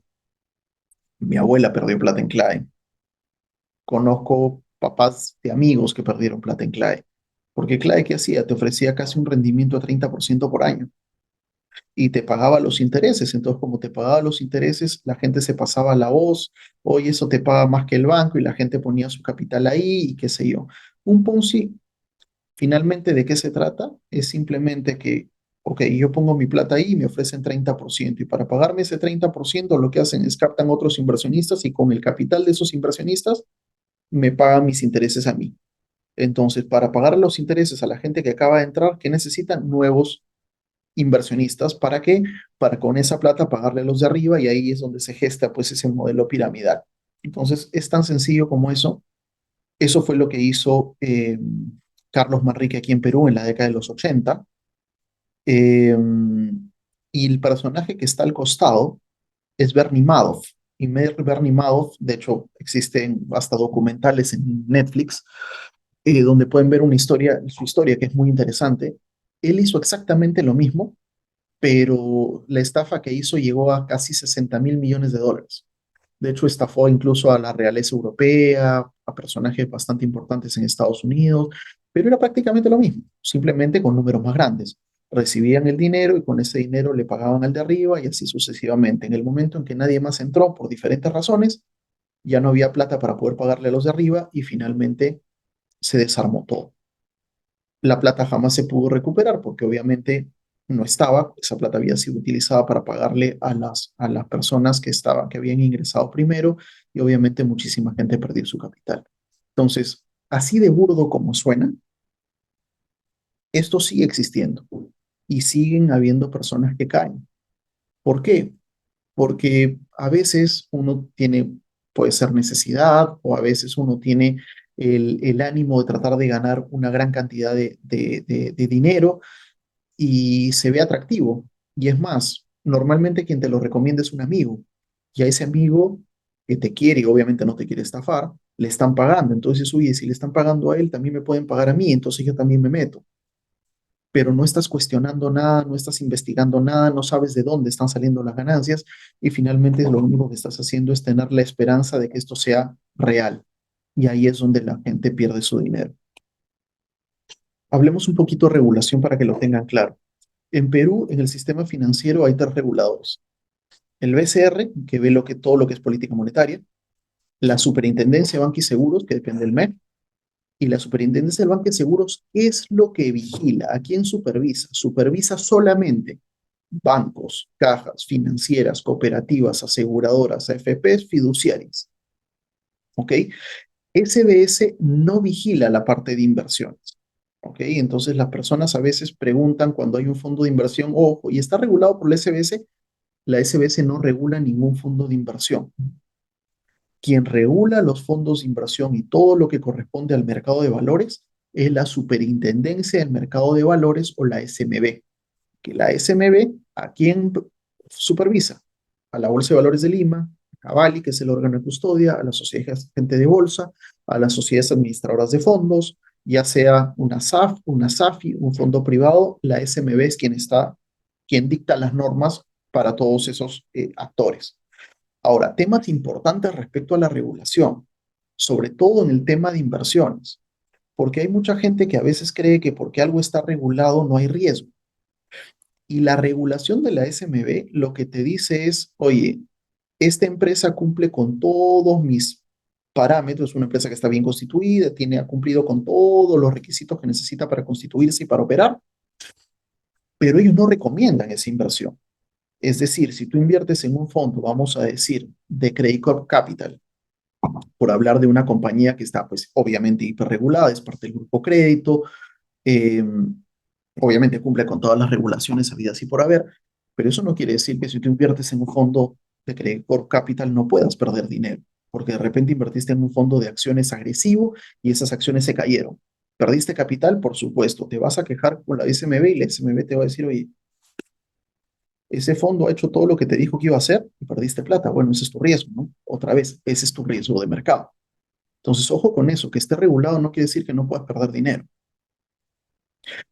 Mi abuela perdió plata en CLAE. Conozco papás de amigos que perdieron plata en CLAE. Porque CLAE, ¿qué hacía? Te ofrecía casi un rendimiento de 30% por año y te pagaba los intereses. Entonces, como te pagaba los intereses, la gente se pasaba la voz, oye, eso te paga más que el banco, y la gente ponía su capital ahí y qué sé yo. Un Ponzi, finalmente, ¿de qué se trata? Es simplemente que, ok, yo pongo mi plata ahí y me ofrecen 30%, y para pagarme ese 30% lo que hacen es captan otros inversionistas y con el capital de esos inversionistas me pagan mis intereses a mí. Entonces, para pagar los intereses a la gente que acaba de entrar, ¿qué necesitan? Nuevos inversionistas. ¿Para qué? Para con esa plata pagarle a los de arriba, y ahí es donde se gesta pues ese modelo piramidal. Entonces, es tan sencillo como eso. Eso fue lo que hizo Carlos Manrique aquí en Perú en la década de los 80. Eh, y el personaje que está al costado es Bernie Madoff. Y Bernie Madoff, de hecho, existen hasta documentales en Netflix, donde pueden ver una historia, su historia, que es muy interesante. Él hizo exactamente lo mismo, pero la estafa que hizo llegó a casi 60.000 millones de dólares. De hecho, estafó incluso a la realeza europea, a personajes bastante importantes en Estados Unidos, pero era prácticamente lo mismo, simplemente con números más grandes. Recibían el dinero y con ese dinero le pagaban al de arriba y así sucesivamente. En el momento en que nadie más entró por diferentes razones, ya no había plata para poder pagarle a los de arriba y finalmente se desarmó todo. La plata jamás se pudo recuperar porque obviamente no estaba, esa plata había sido utilizada para pagarle a las personas que habían ingresado primero, y obviamente muchísima gente perdió su capital. Entonces, así de burdo como suena, esto sigue existiendo y siguen habiendo personas que caen. ¿Por qué? Porque a veces uno tiene, puede ser necesidad, o a veces uno tiene el ánimo de tratar de ganar una gran cantidad de dinero y se ve atractivo. Y es más, normalmente quien te lo recomienda es un amigo. Y a ese amigo que te quiere y obviamente no te quiere estafar, le están pagando. Entonces, oye, si le están pagando a él, también me pueden pagar a mí, entonces yo también me meto. pero no estás cuestionando nada, no estás investigando nada, no sabes de dónde están saliendo las ganancias y finalmente lo único que estás haciendo es tener la esperanza de que esto sea real. Y ahí es donde la gente pierde su dinero. Hablemos un poquito de regulación para que lo tengan claro. En Perú, en el sistema financiero hay tres reguladores. El BCR, que ve todo lo que es política monetaria, la Superintendencia de Banca y Seguros, que depende del MEF, y la Superintendencia del Banco y Seguros, ¿qué es lo que vigila? ¿A quién supervisa? Supervisa solamente bancos, cajas, financieras, cooperativas, aseguradoras, AFPs, fiduciarias. ¿Ok? SBS no vigila la parte de inversiones. ¿Ok? Entonces las personas a veces preguntan cuando hay un fondo de inversión, ojo, ¿y está regulado por la SBS? La SBS no regula ningún fondo de inversión. Quien regula los fondos de inversión y todo lo que corresponde al mercado de valores es la Superintendencia del Mercado de Valores o la SMB. Que la SMB, ¿a quién supervisa? A la Bolsa de Valores de Lima, a Bali, que es el órgano de custodia, a la Sociedad Gente de Bolsa, a las sociedades administradoras de fondos, ya sea una SAF, una SAFI, un fondo privado, la SMB es quien dicta las normas para todos esos actores. Ahora, temas importantes respecto a la regulación, sobre todo en el tema de inversiones, porque hay mucha gente que a veces cree que porque algo está regulado no hay riesgo. Y la regulación de la SMB lo que te dice es, oye, esta empresa cumple con todos mis parámetros, es una empresa que está bien constituida, ha cumplido con todos los requisitos que necesita para constituirse y para operar, pero ellos no recomiendan esa inversión. Es decir, si tú inviertes en un fondo, vamos a decir, de Credit Corp Capital, por hablar de una compañía que está, pues, obviamente hiperregulada, es parte del grupo crédito, eh, obviamente cumple con todas las regulaciones habidas y por haber, pero eso no quiere decir que si tú inviertes en un fondo de Credit Corp Capital no puedas perder dinero, porque de repente invertiste en un fondo de acciones agresivo y esas acciones se cayeron. ¿Perdiste capital? Por supuesto, te vas a quejar con la SMB y la SMB te va a decir, oye, ese fondo ha hecho todo lo que te dijo que iba a hacer y perdiste plata. Bueno, ese es tu riesgo, ¿no? Otra vez, ese es tu riesgo de mercado. Entonces, ojo con eso, que esté regulado no quiere decir que no puedas perder dinero.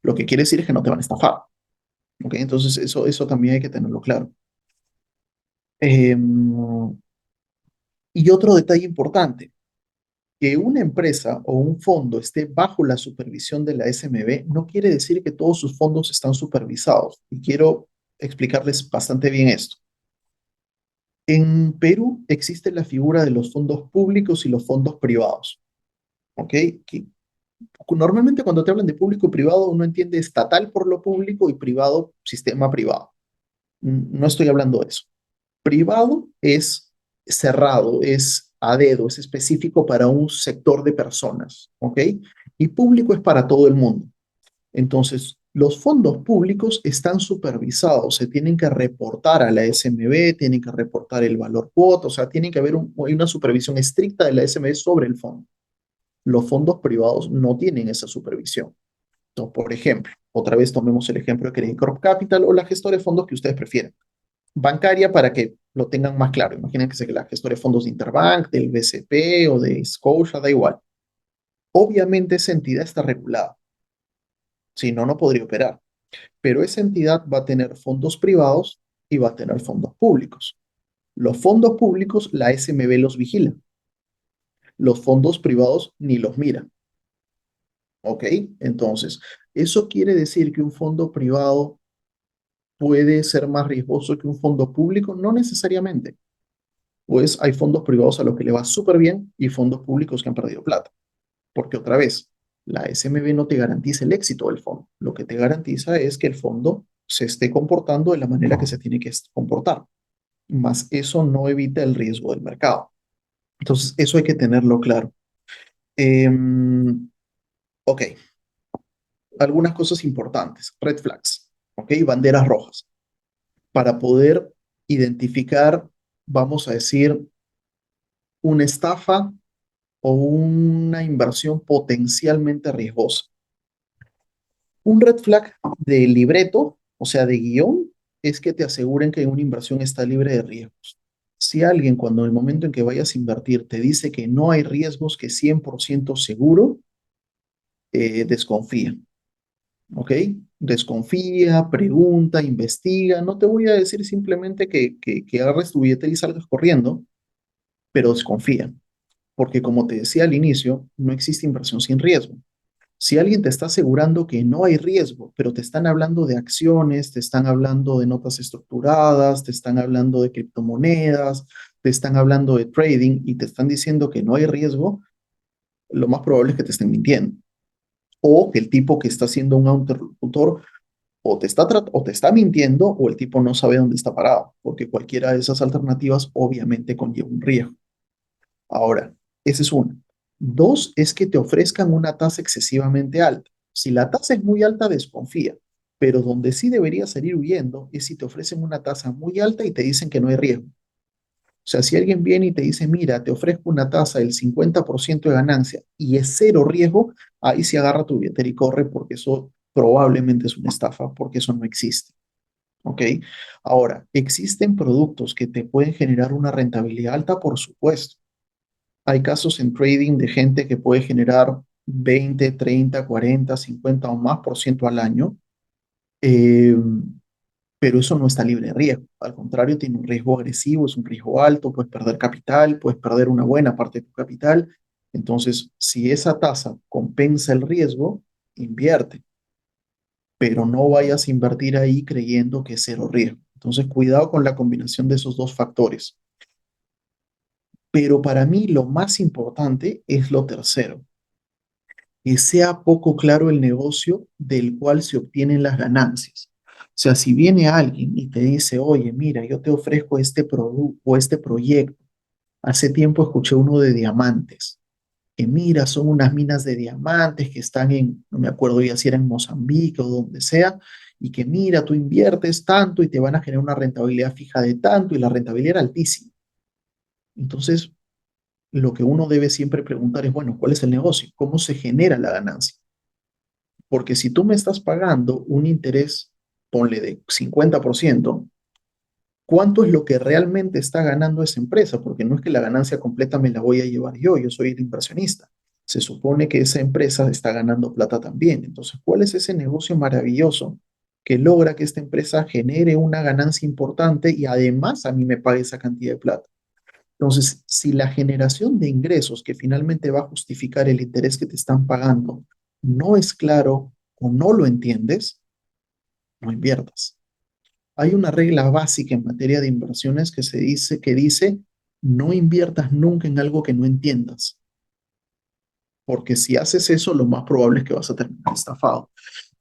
Lo que quiere decir es que no te van a estafar. ¿Ok? Entonces, eso también hay que tenerlo claro. Eh, y otro detalle importante, que una empresa o un fondo esté bajo la supervisión de la SMB no quiere decir que todos sus fondos están supervisados. Y quiero explicarles bastante bien esto. En Perú existe la figura de los fondos públicos y los fondos privados. ¿Ok? Que normalmente cuando te hablan de público y privado, uno entiende estatal por lo público y privado, sistema privado. No estoy hablando de eso. Privado es cerrado, es a dedo, es específico para un sector de personas, ¿ok? Y público es para todo el mundo. Entonces, los fondos públicos están supervisados, se tienen que reportar a la SMB, tienen que reportar el valor cuota, o sea, tiene que haber hay una supervisión estricta de la SMB sobre el fondo. Los fondos privados no tienen esa supervisión. Entonces, por ejemplo, otra vez tomemos el ejemplo de Credit Corp Capital o la gestora de fondos que ustedes prefieran. Bancaria para que lo tengan más claro. Imagínense que la gestora de fondos de Interbank, del BCP o de Scotia, da igual. Obviamente esa entidad está regulada, si no, no podría operar. Pero esa entidad va a tener fondos privados y va a tener fondos públicos. Los fondos públicos, la SMB los vigila. Los fondos privados ni los mira. ¿Ok? Entonces, ¿eso quiere decir que un fondo privado puede ser más riesgoso que un fondo público? No necesariamente. Pues hay fondos privados a los que le va súper bien y fondos públicos que han perdido plata. Porque otra vez, la SMB no te garantiza el éxito del fondo. Lo que te garantiza es que el fondo se esté comportando de la manera que se tiene que comportar. Más eso no evita el riesgo del mercado. Entonces, eso hay que tenerlo claro. Eh, ok, algunas cosas importantes. Red flags, ok, banderas rojas. Para poder identificar, vamos a decir, una estafa o una inversión potencialmente riesgosa. Un red flag de libreto, o sea, de guión, es que te aseguren que una inversión está libre de riesgos. Si alguien cuando en el momento en que vayas a invertir te dice que no hay riesgos, que es 100% seguro, desconfía, ¿ok? Desconfía, pregunta, investiga. No te voy a decir simplemente que agarres tu billetera y salgas corriendo, pero desconfía, porque como te decía al inicio, no existe inversión sin riesgo. Si alguien te está asegurando que no hay riesgo, pero te están hablando de acciones, te están hablando de notas estructuradas, te están hablando de criptomonedas, te están hablando de trading y te están diciendo que no hay riesgo, lo más probable es que te estén mintiendo. O que el tipo que está siendo un interlocutor o te está mintiendo o el tipo no sabe dónde está parado, porque cualquiera de esas alternativas obviamente conlleva un riesgo. Ahora, esa es una. Dos, es que te ofrezcan una tasa excesivamente alta. Si la tasa es muy alta, desconfía, pero donde sí deberías salir huyendo es si te ofrecen una tasa muy alta y te dicen que no hay riesgo. O sea, si alguien viene y te dice, mira, te ofrezco una tasa del 50% de ganancia y es cero riesgo, ahí sí agarra tu billetera y corre porque eso probablemente es una estafa, porque eso no existe. ¿Ok? Ahora, ¿existen productos que te pueden generar una rentabilidad alta? Por supuesto. Hay casos en trading de gente que puede generar 20, 30, 40, 50 o más por ciento al año, eh, pero eso no está libre de riesgo. Al contrario, tiene un riesgo agresivo, es un riesgo alto, puedes perder capital, puedes perder una buena parte de tu capital. Entonces, si esa tasa compensa el riesgo, invierte, pero no vayas a invertir ahí creyendo que es cero riesgo. Entonces, cuidado con la combinación de esos dos factores. Pero para mí lo más importante es lo tercero, que sea poco claro el negocio del cual se obtienen las ganancias. O sea, si viene alguien y te dice, oye, mira, yo te ofrezco este producto o este proyecto. Hace tiempo escuché uno de diamantes, que mira, son unas minas de diamantes que están en, no me acuerdo ya si era en Mozambique o donde sea, y que mira, tú inviertes tanto y te van a generar una rentabilidad fija de tanto y la rentabilidad era altísima. Entonces, lo que uno debe siempre preguntar es, bueno, ¿cuál es el negocio? ¿Cómo se genera la ganancia? Porque si tú me estás pagando un interés, ponle de 50%, ¿cuánto es lo que realmente está ganando esa empresa? Porque no es que la ganancia completa me la voy a llevar yo soy el inversionista. Se supone que esa empresa está ganando plata también. Entonces, ¿cuál es ese negocio maravilloso que logra que esta empresa genere una ganancia importante y además a mí me pague esa cantidad de plata? Entonces, si la generación de ingresos que finalmente va a justificar el interés que te están pagando no es claro o no lo entiendes, no inviertas. Hay una regla básica en materia de inversiones que dice no inviertas nunca en algo que no entiendas, porque si haces eso, lo más probable es que vas a terminar estafado.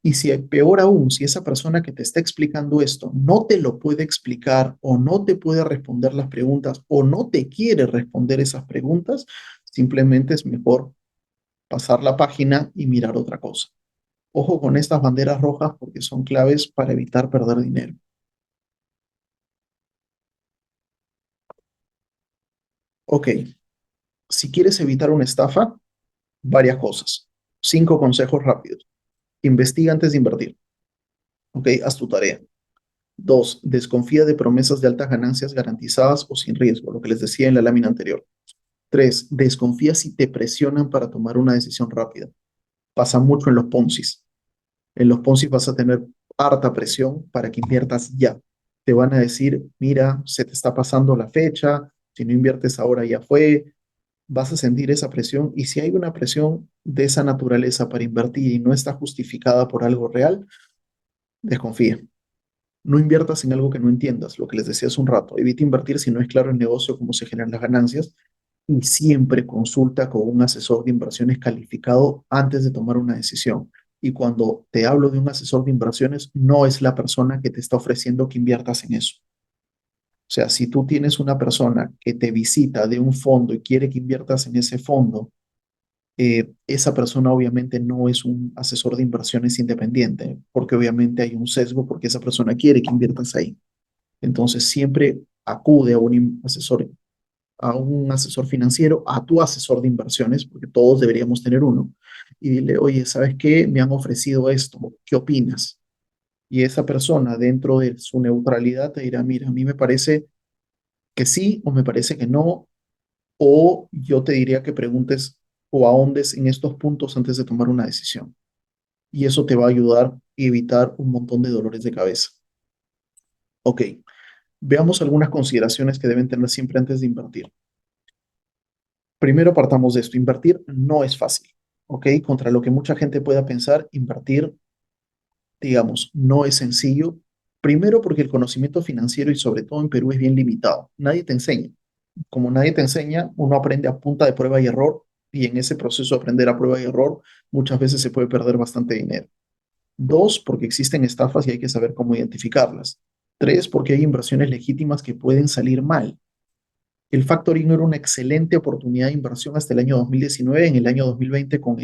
Y si peor aún, si esa persona que te está explicando esto no te lo puede explicar o no te puede responder las preguntas o no te quiere responder esas preguntas, simplemente es mejor pasar la página y mirar otra cosa. Ojo con estas banderas rojas porque son claves para evitar perder dinero. Ok, si quieres evitar una estafa, varias cosas. 5 consejos rápidos. Investiga antes de invertir. Ok, haz tu tarea. Dos, desconfía de promesas de altas ganancias garantizadas o sin riesgo, lo que les decía en la lámina anterior. Tres, desconfía si te presionan para tomar una decisión rápida. Pasa mucho en los Poncis. En los Poncis vas a tener harta presión para que inviertas ya. Te van a decir, mira, se te está pasando la fecha, si no inviertes ahora ya fue, vas a sentir esa presión y si hay una presión de esa naturaleza para invertir y no está justificada por algo real, desconfía. No inviertas en algo que no entiendas, lo que les decía hace un rato. Evita invertir si no es claro el negocio, cómo se generan las ganancias y siempre consulta con un asesor de inversiones calificado antes de tomar una decisión. Y cuando te hablo de un asesor de inversiones, no es la persona que te está ofreciendo que inviertas en eso. O sea, si tú tienes una persona que te visita de un fondo y quiere que inviertas en ese fondo, esa persona obviamente no es un asesor de inversiones independiente, porque obviamente hay un sesgo porque esa persona quiere que inviertas ahí. Entonces siempre acude a un asesor financiero, a tu asesor de inversiones, porque todos deberíamos tener uno, y dile, oye, ¿sabes qué? Me han ofrecido esto, ¿qué opinas? Y esa persona, dentro de su neutralidad, te dirá, mira, a mí me parece que sí o me parece que no, o yo te diría que preguntes o ahondes en estos puntos antes de tomar una decisión. Y eso te va a ayudar y evitar un montón de dolores de cabeza. Ok, veamos algunas consideraciones que deben tener siempre antes de invertir. Primero partamos de esto, invertir no es fácil, ¿ok? Contra lo que mucha gente pueda pensar, invertir, digamos, no es sencillo. Primero porque el conocimiento financiero y sobre todo en Perú es bien limitado. Nadie te enseña. Como nadie te enseña, uno aprende a punta de prueba y error y en ese proceso de aprender a prueba y error muchas veces se puede perder bastante dinero. Dos, porque existen estafas y hay que saber cómo identificarlas. Tres, porque hay inversiones legítimas que pueden salir mal. El factoring era una excelente oportunidad de inversión hasta el año 2019. En el año 2020, con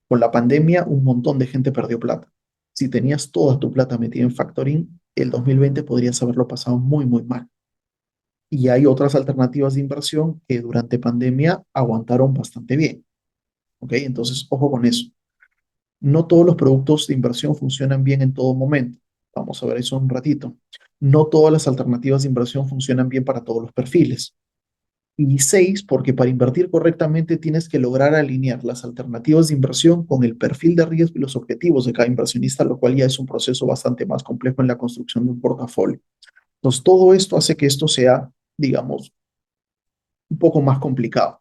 la pandemia, un montón de gente perdió plata. Si tenías toda tu plata metida en factoring, el 2020 podrías haberlo pasado muy, muy mal. Y hay otras alternativas de inversión que durante pandemia aguantaron bastante bien. ¿Ok? Entonces, ojo con eso. No todos los productos de inversión funcionan bien en todo momento. Vamos a ver eso un ratito. No todas las alternativas de inversión funcionan bien para todos los perfiles. Y seis, porque para invertir correctamente tienes que lograr alinear las alternativas de inversión con el perfil de riesgo y los objetivos de cada inversionista, lo cual ya es un proceso bastante más complejo en la construcción de un portafolio. Entonces, todo esto hace que esto sea, digamos, un poco más complicado.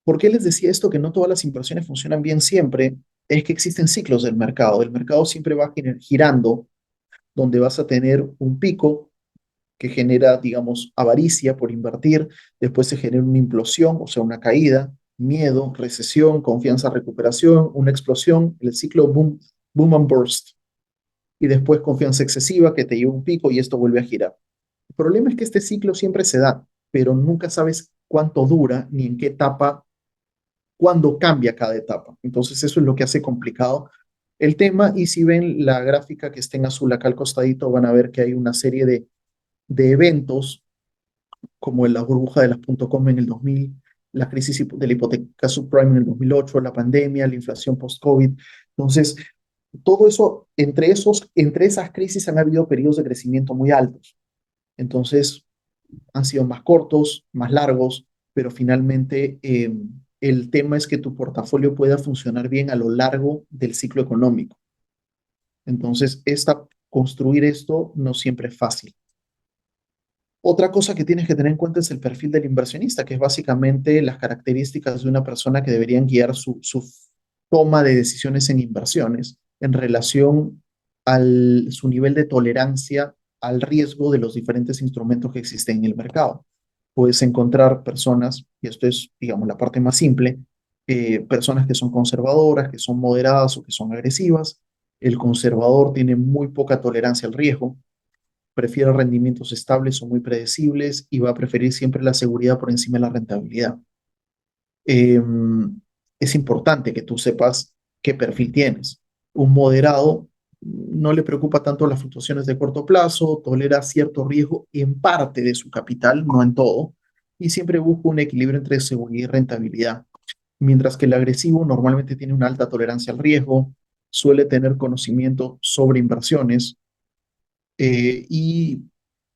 ¿Por qué les decía esto? Que no todas las inversiones funcionan bien siempre. Es que existen ciclos del mercado. El mercado siempre va girando, donde vas a tener un pico que genera, digamos, avaricia por invertir, después se genera una implosión, o sea, una caída, miedo, recesión, confianza, recuperación, una explosión, el ciclo boom, boom and burst, y después confianza excesiva que te lleva a un pico y esto vuelve a girar. El problema es que este ciclo siempre se da, pero nunca sabes cuánto dura ni en qué etapa, cuándo cambia cada etapa. Entonces eso es lo que hace complicado el tema y si ven la gráfica que está en azul acá al costadito, van a ver que hay una serie de eventos como la burbuja de las .com en el 2000, la crisis de la hipoteca subprime en el 2008, la pandemia, la inflación post-COVID. Entonces, todo eso, entre esas crisis han habido periodos de crecimiento muy altos. Entonces, han sido más cortos, más largos, pero finalmente el tema es que tu portafolio pueda funcionar bien a lo largo del ciclo económico. Entonces, construir esto no siempre es fácil. Otra cosa que tienes que tener en cuenta es el perfil del inversionista, que es básicamente las características de una persona que deberían guiar su toma de decisiones en inversiones en relación su nivel de tolerancia al riesgo de los diferentes instrumentos que existen en el mercado. Puedes encontrar personas, y esto es, digamos, la parte más simple, personas que son conservadoras, que son moderadas o que son agresivas. El conservador tiene muy poca tolerancia al riesgo, prefiere rendimientos estables o muy predecibles y va a preferir siempre la seguridad por encima de la rentabilidad. Eh, es importante que tú sepas qué perfil tienes. Un moderado no le preocupa tanto las fluctuaciones de corto plazo, tolera cierto riesgo en parte de su capital, no en todo, y siempre busca un equilibrio entre seguridad y rentabilidad. Mientras que el agresivo normalmente tiene una alta tolerancia al riesgo, suele tener conocimiento sobre inversiones y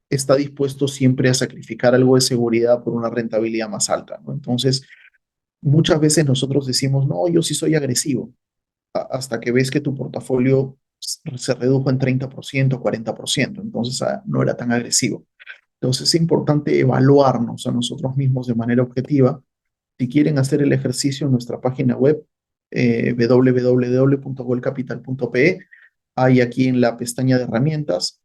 está dispuesto siempre a sacrificar algo de seguridad por una rentabilidad más alta, ¿no? Entonces, muchas veces nosotros decimos, no, yo sí soy agresivo, hasta que ves que tu portafolio se redujo en 30%, 40%, entonces no era tan agresivo. Entonces, es importante evaluarnos a nosotros mismos de manera objetiva. Si quieren hacer el ejercicio en nuestra página web, www.golcapital.pe, hay aquí en la pestaña de herramientas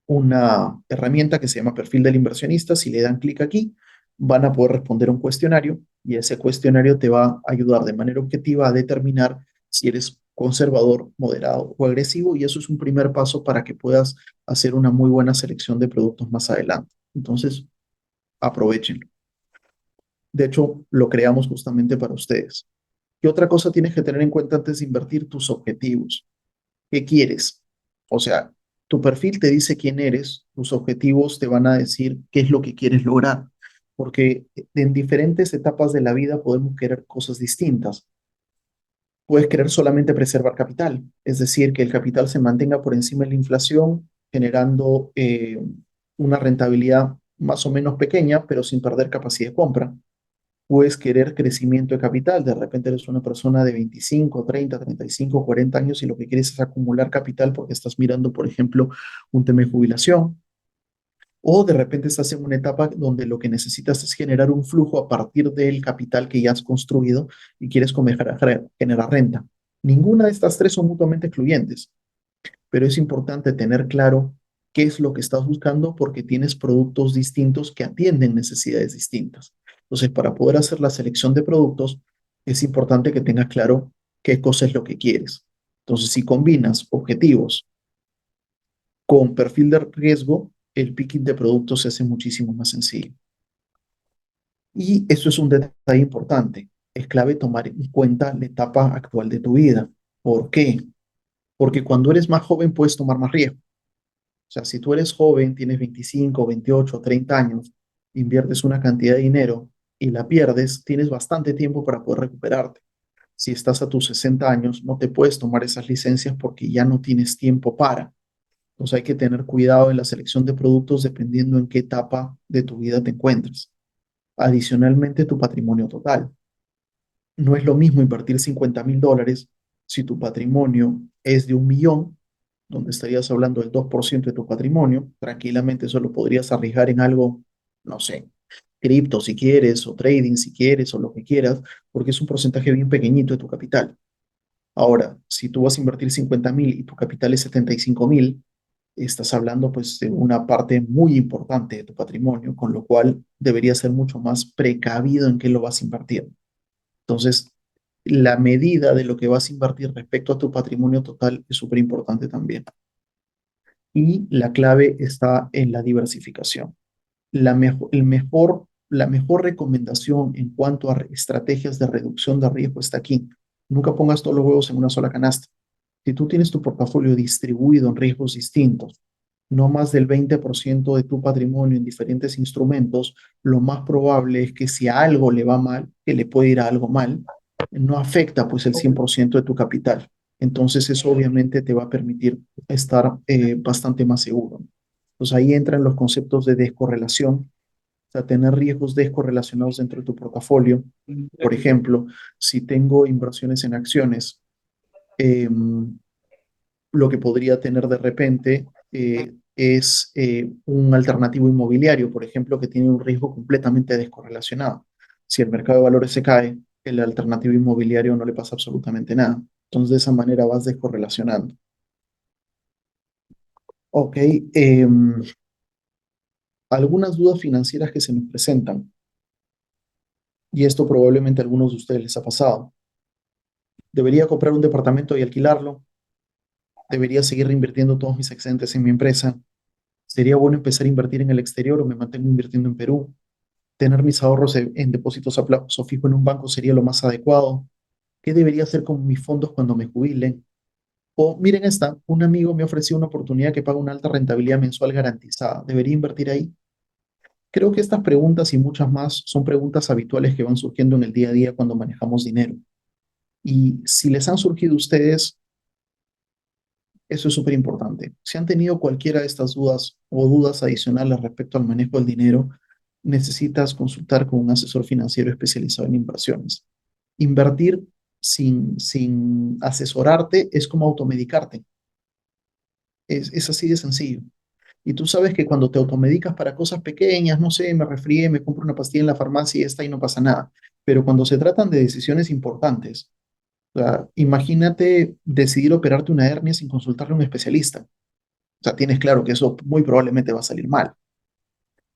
una herramienta que se llama perfil del inversionista. Si le dan clic aquí, van a poder responder un cuestionario y ese cuestionario te va a ayudar de manera objetiva a determinar si eres conservador, moderado o agresivo y eso es un primer paso para que puedas hacer una muy buena selección de productos más adelante. Entonces, aprovechenlo. De hecho, lo creamos justamente para ustedes. ¿Qué otra cosa tienes que tener en cuenta antes de invertir? Tus objetivos. ¿Qué quieres? O sea, tu perfil te dice quién eres, tus objetivos te van a decir qué es lo que quieres lograr, porque en diferentes etapas de la vida podemos querer cosas distintas. Puedes querer solamente preservar capital, es decir, que el capital se mantenga por encima de la inflación, generando una rentabilidad más o menos pequeña, pero sin perder capacidad de compra. Puedes querer crecimiento de capital. De repente eres una persona de 25, 30, 35, 40 años y lo que quieres es acumular capital porque estás mirando, por ejemplo, un tema de jubilación. O de repente estás en una etapa donde lo que necesitas es generar un flujo a partir del capital que ya has construido y quieres generar renta. Ninguna de estas tres son mutuamente excluyentes, pero es importante tener claro qué es lo que estás buscando porque tienes productos distintos que atienden necesidades distintas. Entonces, para poder hacer la selección de productos, es importante que tengas claro qué cosa es lo que quieres. Entonces, si combinas objetivos con perfil de riesgo, el picking de productos se hace muchísimo más sencillo. Y eso es un detalle importante. Es clave tomar en cuenta la etapa actual de tu vida. ¿Por qué? Porque cuando eres más joven puedes tomar más riesgo. O sea, si tú eres joven, tienes 25, 28, 30 años, inviertes una cantidad de dinero y la pierdes, tienes bastante tiempo para poder recuperarte. Si estás a tus 60 años, no te puedes tomar esas licencias porque ya no tienes tiempo para. Entonces hay que tener cuidado en la selección de productos dependiendo en qué etapa de tu vida te encuentres. Adicionalmente, tu patrimonio total. No es lo mismo invertir $50,000 si tu patrimonio es de 1 millón, donde estarías hablando del 2% de tu patrimonio. Tranquilamente eso lo podrías arriesgar en algo, no sé, cripto si quieres, o trading si quieres, o lo que quieras, porque es un porcentaje bien pequeñito de tu capital. Ahora, si tú vas a invertir 50,000 y tu capital es 75,000, estás hablando pues de una parte muy importante de tu patrimonio, con lo cual deberías ser mucho más precavido en qué lo vas a invertir. Entonces, la medida de lo que vas a invertir respecto a tu patrimonio total es súper importante también. Y la clave está en la diversificación. La mejor recomendación en cuanto a estrategias de reducción de riesgo está aquí. Nunca pongas todos los huevos en una sola canasta. Si tú tienes tu portafolio distribuido en riesgos distintos, no más del 20% de tu patrimonio en diferentes instrumentos, lo más probable es que si a algo le va mal, que le puede ir a algo mal, no afecta pues el 100% de tu capital. Entonces eso obviamente te va a permitir estar bastante más seguro. Entonces ahí entran los conceptos de descorrelación, o sea, tener riesgos descorrelacionados dentro de tu portafolio. Por ejemplo, si tengo inversiones en acciones, eh, lo que podría tener de repente es un alternativo inmobiliario, por ejemplo, que tiene un riesgo completamente descorrelacionado. Si el mercado de valores se cae, el alternativo inmobiliario no le pasa absolutamente nada. Entonces, de esa manera vas descorrelacionando. Ok, algunas dudas financieras que se nos presentan, y esto probablemente a algunos de ustedes les ha pasado. ¿Debería comprar un departamento y alquilarlo? ¿Debería seguir reinvirtiendo todos mis excedentes en mi empresa? ¿Sería bueno empezar a invertir en el exterior o me mantengo invirtiendo en Perú? ¿Tener mis ahorros en depósitos a plazo fijo en un banco sería lo más adecuado? ¿Qué debería hacer con mis fondos cuando me jubilen? O miren esta, un amigo me ofreció una oportunidad que paga una alta rentabilidad mensual garantizada. ¿Debería invertir ahí? Creo que estas preguntas y muchas más son preguntas habituales que van surgiendo en el día a día cuando manejamos dinero. Y si les han surgido a ustedes, eso es súper importante. Si han tenido cualquiera de estas dudas o dudas adicionales respecto al manejo del dinero, necesitas consultar con un asesor financiero especializado en inversiones. Invertir sin asesorarte es como automedicarte. Es así de sencillo. Y tú sabes que cuando te automedicas para cosas pequeñas, no sé, me resfrié, me compro una pastilla en la farmacia y esta y no pasa nada. Pero cuando se tratan de decisiones importantes, o sea, imagínate decidir operarte una hernia sin consultarle a un especialista. O sea, tienes claro que eso muy probablemente va a salir mal.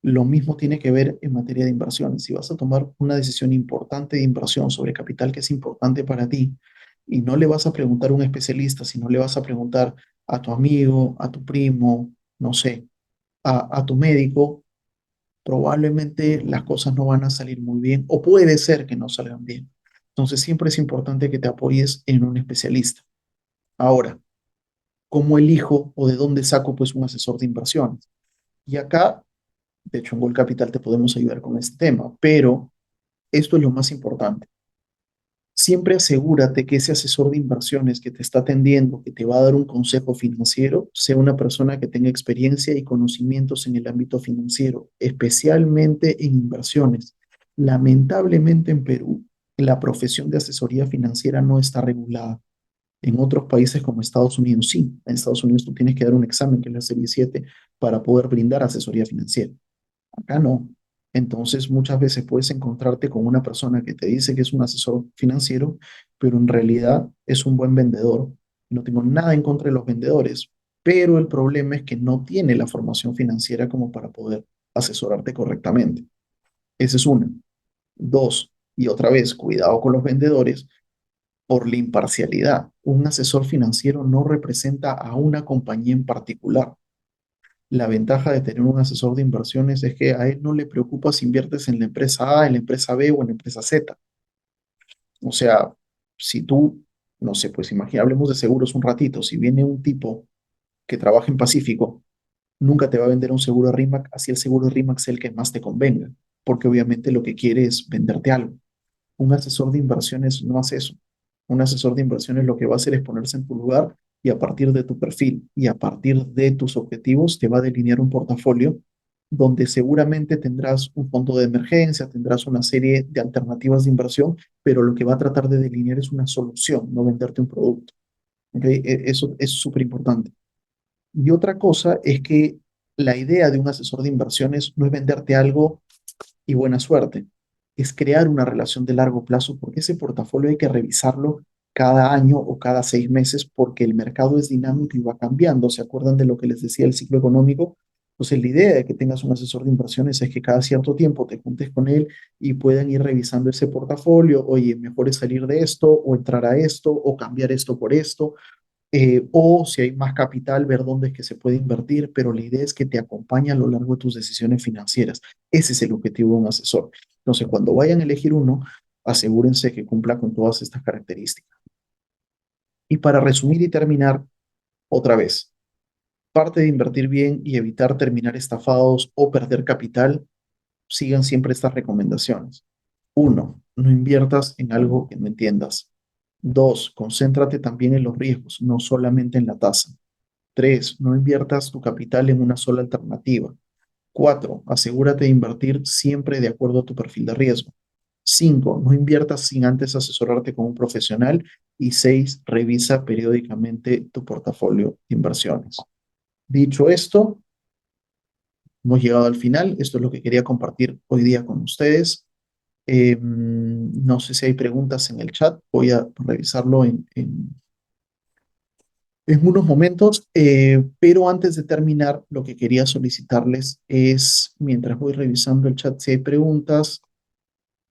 Lo mismo tiene que ver en materia de inversiones. Si vas a tomar una decisión importante de inversión sobre capital que es importante para ti y no le vas a preguntar a un especialista, sino le vas a preguntar a tu amigo, a tu primo, no sé, a tu médico, probablemente las cosas no van a salir muy bien o puede ser que no salgan bien. Entonces siempre es importante que te apoyes en un especialista. Ahora, ¿cómo elijo o de dónde saco pues un asesor de inversiones? Y acá, de hecho, en Gold Capital te podemos ayudar con este tema, pero esto es lo más importante. Siempre asegúrate que ese asesor de inversiones que te está atendiendo, que te va a dar un consejo financiero, sea una persona que tenga experiencia y conocimientos en el ámbito financiero, especialmente en inversiones. Lamentablemente en Perú, la profesión de asesoría financiera no está regulada. En otros países como Estados Unidos, sí. En Estados Unidos tú tienes que dar un examen, que es la Serie 7, para poder brindar asesoría financiera. Acá no. Entonces, muchas veces puedes encontrarte con una persona que te dice que es un asesor financiero, pero en realidad es un buen vendedor. No tengo nada en contra de los vendedores, pero el problema es que no tiene la formación financiera como para poder asesorarte correctamente. Esa es una. Dos, y otra vez, cuidado con los vendedores por la imparcialidad. Un asesor financiero no representa a una compañía en particular. La ventaja de tener un asesor de inversiones es que a él no le preocupa si inviertes en la empresa A, en la empresa B o en la empresa Z. O sea, si tú, no sé, pues imagina, hablemos de seguros un ratito. Si viene un tipo que trabaja en Pacífico, nunca te va a vender un seguro de RIMAC, así el seguro de RIMAC sea el que más te convenga, porque obviamente lo que quiere es venderte algo. Un asesor de inversiones no hace eso. Un asesor de inversiones lo que va a hacer es ponerse en tu lugar y a partir de tu perfil y a partir de tus objetivos te va a delinear un portafolio donde seguramente tendrás un fondo de emergencia, tendrás una serie de alternativas de inversión, pero lo que va a tratar de delinear es una solución, no venderte un producto. ¿Ok? Eso es súper importante. Y otra cosa es que la idea de un asesor de inversiones no es venderte algo y buena suerte. Es crear una relación de largo plazo porque ese portafolio hay que revisarlo cada año o cada 6 meses porque el mercado es dinámico y va cambiando. ¿Se acuerdan de lo que les decía el ciclo económico? Entonces, la idea de que tengas un asesor de inversiones es que cada cierto tiempo te juntes con él y puedan ir revisando ese portafolio. Oye, mejor es salir de esto o entrar a esto o cambiar esto por esto o si hay más capital, ver dónde es que se puede invertir, pero la idea es que te acompañe a lo largo de tus decisiones financieras. Ese es el objetivo de un asesor. Entonces, cuando vayan a elegir uno, asegúrense que cumpla con todas estas características. Y para resumir y terminar, otra vez, parte de invertir bien y evitar terminar estafados o perder capital, sigan siempre estas recomendaciones. Uno, no inviertas en algo que no entiendas. Dos, concéntrate también en los riesgos, no solamente en la tasa. Tres, no inviertas tu capital en una sola alternativa. Cuatro, asegúrate de invertir siempre de acuerdo a tu perfil de riesgo. Cinco, no inviertas sin antes asesorarte con un profesional. Y seis, revisa periódicamente tu portafolio de inversiones. Dicho esto, hemos llegado al final. Esto es lo que quería compartir hoy día con ustedes. No sé si hay preguntas en el chat. Voy a revisarlo en unos momentos, pero antes de terminar, lo que quería solicitarles es, mientras voy revisando el chat, si hay preguntas,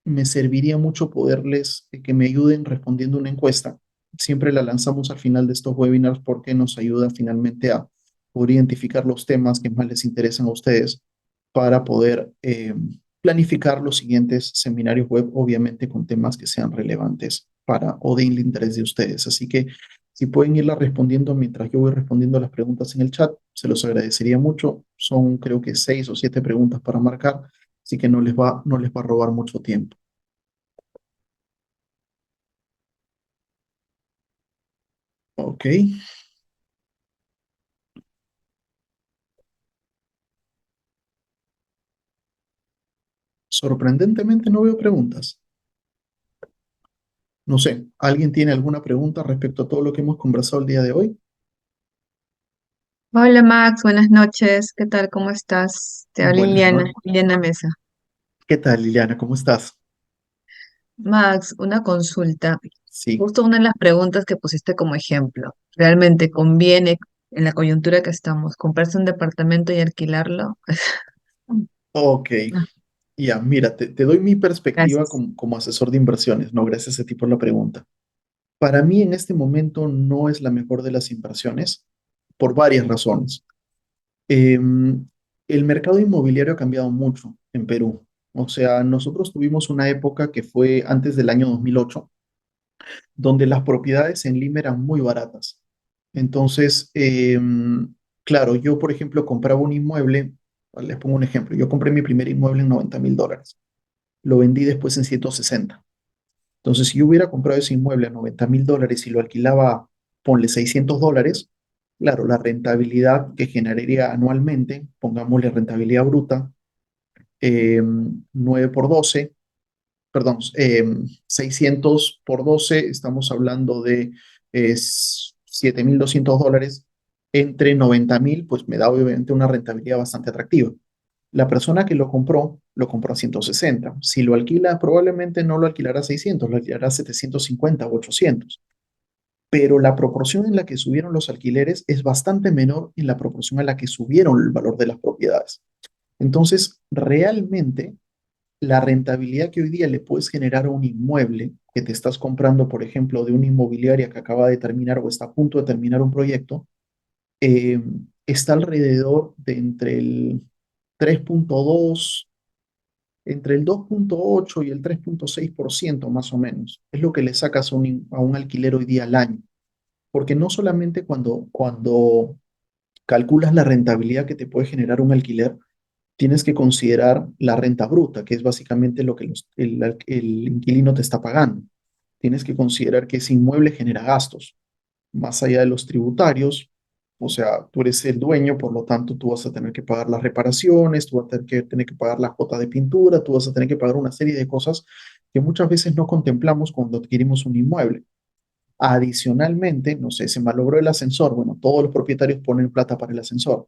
me serviría mucho poderles que me ayuden respondiendo una encuesta. Siempre la lanzamos al final de estos webinars porque nos ayuda finalmente a poder identificar los temas que más les interesan a ustedes para poder planificar los siguientes seminarios web, obviamente con temas que sean relevantes para o de interés de ustedes. Así que si pueden irla respondiendo mientras yo voy respondiendo las preguntas en el chat, se los agradecería mucho. Son creo que 6 o 7 preguntas para marcar, así que no les va a robar mucho tiempo. Ok, sorprendentemente no veo preguntas. No sé, ¿alguien tiene alguna pregunta respecto a todo lo que hemos conversado el día de hoy? Hola Max, buenas noches. ¿Qué tal? ¿Cómo estás? Te habla Buenas Liliana, noches. Liliana Mesa. ¿Qué tal, Liliana? ¿Cómo estás? Max, una consulta. Sí. Justo una de las preguntas que pusiste como ejemplo. ¿Realmente conviene en la coyuntura que estamos comprarse un departamento y alquilarlo? Ok, Ah, ya, mira, te doy mi perspectiva gracias. como asesor de inversiones, ¿no? Gracias a ti por la pregunta. Para mí en este momento no es la mejor de las inversiones por varias razones. El mercado inmobiliario ha cambiado mucho en Perú. O sea, nosotros tuvimos una época que fue antes del año 2008 donde las propiedades en Lima eran muy baratas. Entonces, claro, yo, por ejemplo, compraba un inmueble, les pongo un ejemplo, yo compré mi primer inmueble en $90,000, lo vendí después en 160. Entonces, si yo hubiera comprado ese inmueble a $90,000 y lo alquilaba, ponle $600, claro, la rentabilidad que generaría anualmente, pongámosle rentabilidad bruta, 9 por 12. perdón, 600 por 12, estamos hablando de $7,200. Entre 90,000, pues me da obviamente una rentabilidad bastante atractiva. La persona que lo compró a 160. Si lo alquila, probablemente no lo alquilará a 600, lo alquilará a 750 o 800. Pero la proporción en la que subieron los alquileres es bastante menor en la proporción en la que subieron el valor de las propiedades. Entonces, realmente, la rentabilidad que hoy día le puedes generar a un inmueble que te estás comprando, por ejemplo, de una inmobiliaria que acaba de terminar o está a punto de terminar un proyecto, eh, está alrededor de entre el 3,2, entre el 2,8 y el 3,6% más o menos. Es lo que le sacas a un alquiler hoy día al año. Porque no solamente cuando calculas la rentabilidad que te puede generar un alquiler, tienes que considerar la renta bruta, que es básicamente lo que el inquilino te está pagando. Tienes que considerar que ese inmueble genera gastos, más allá de los tributarios. O sea, tú eres el dueño, por lo tanto, tú vas a tener que pagar las reparaciones, tú vas a tener que pagar la cuota de pintura, tú vas a tener que pagar una serie de cosas que muchas veces no contemplamos cuando adquirimos un inmueble. Adicionalmente, no sé, se malogró el ascensor. Bueno, todos los propietarios ponen plata para el ascensor.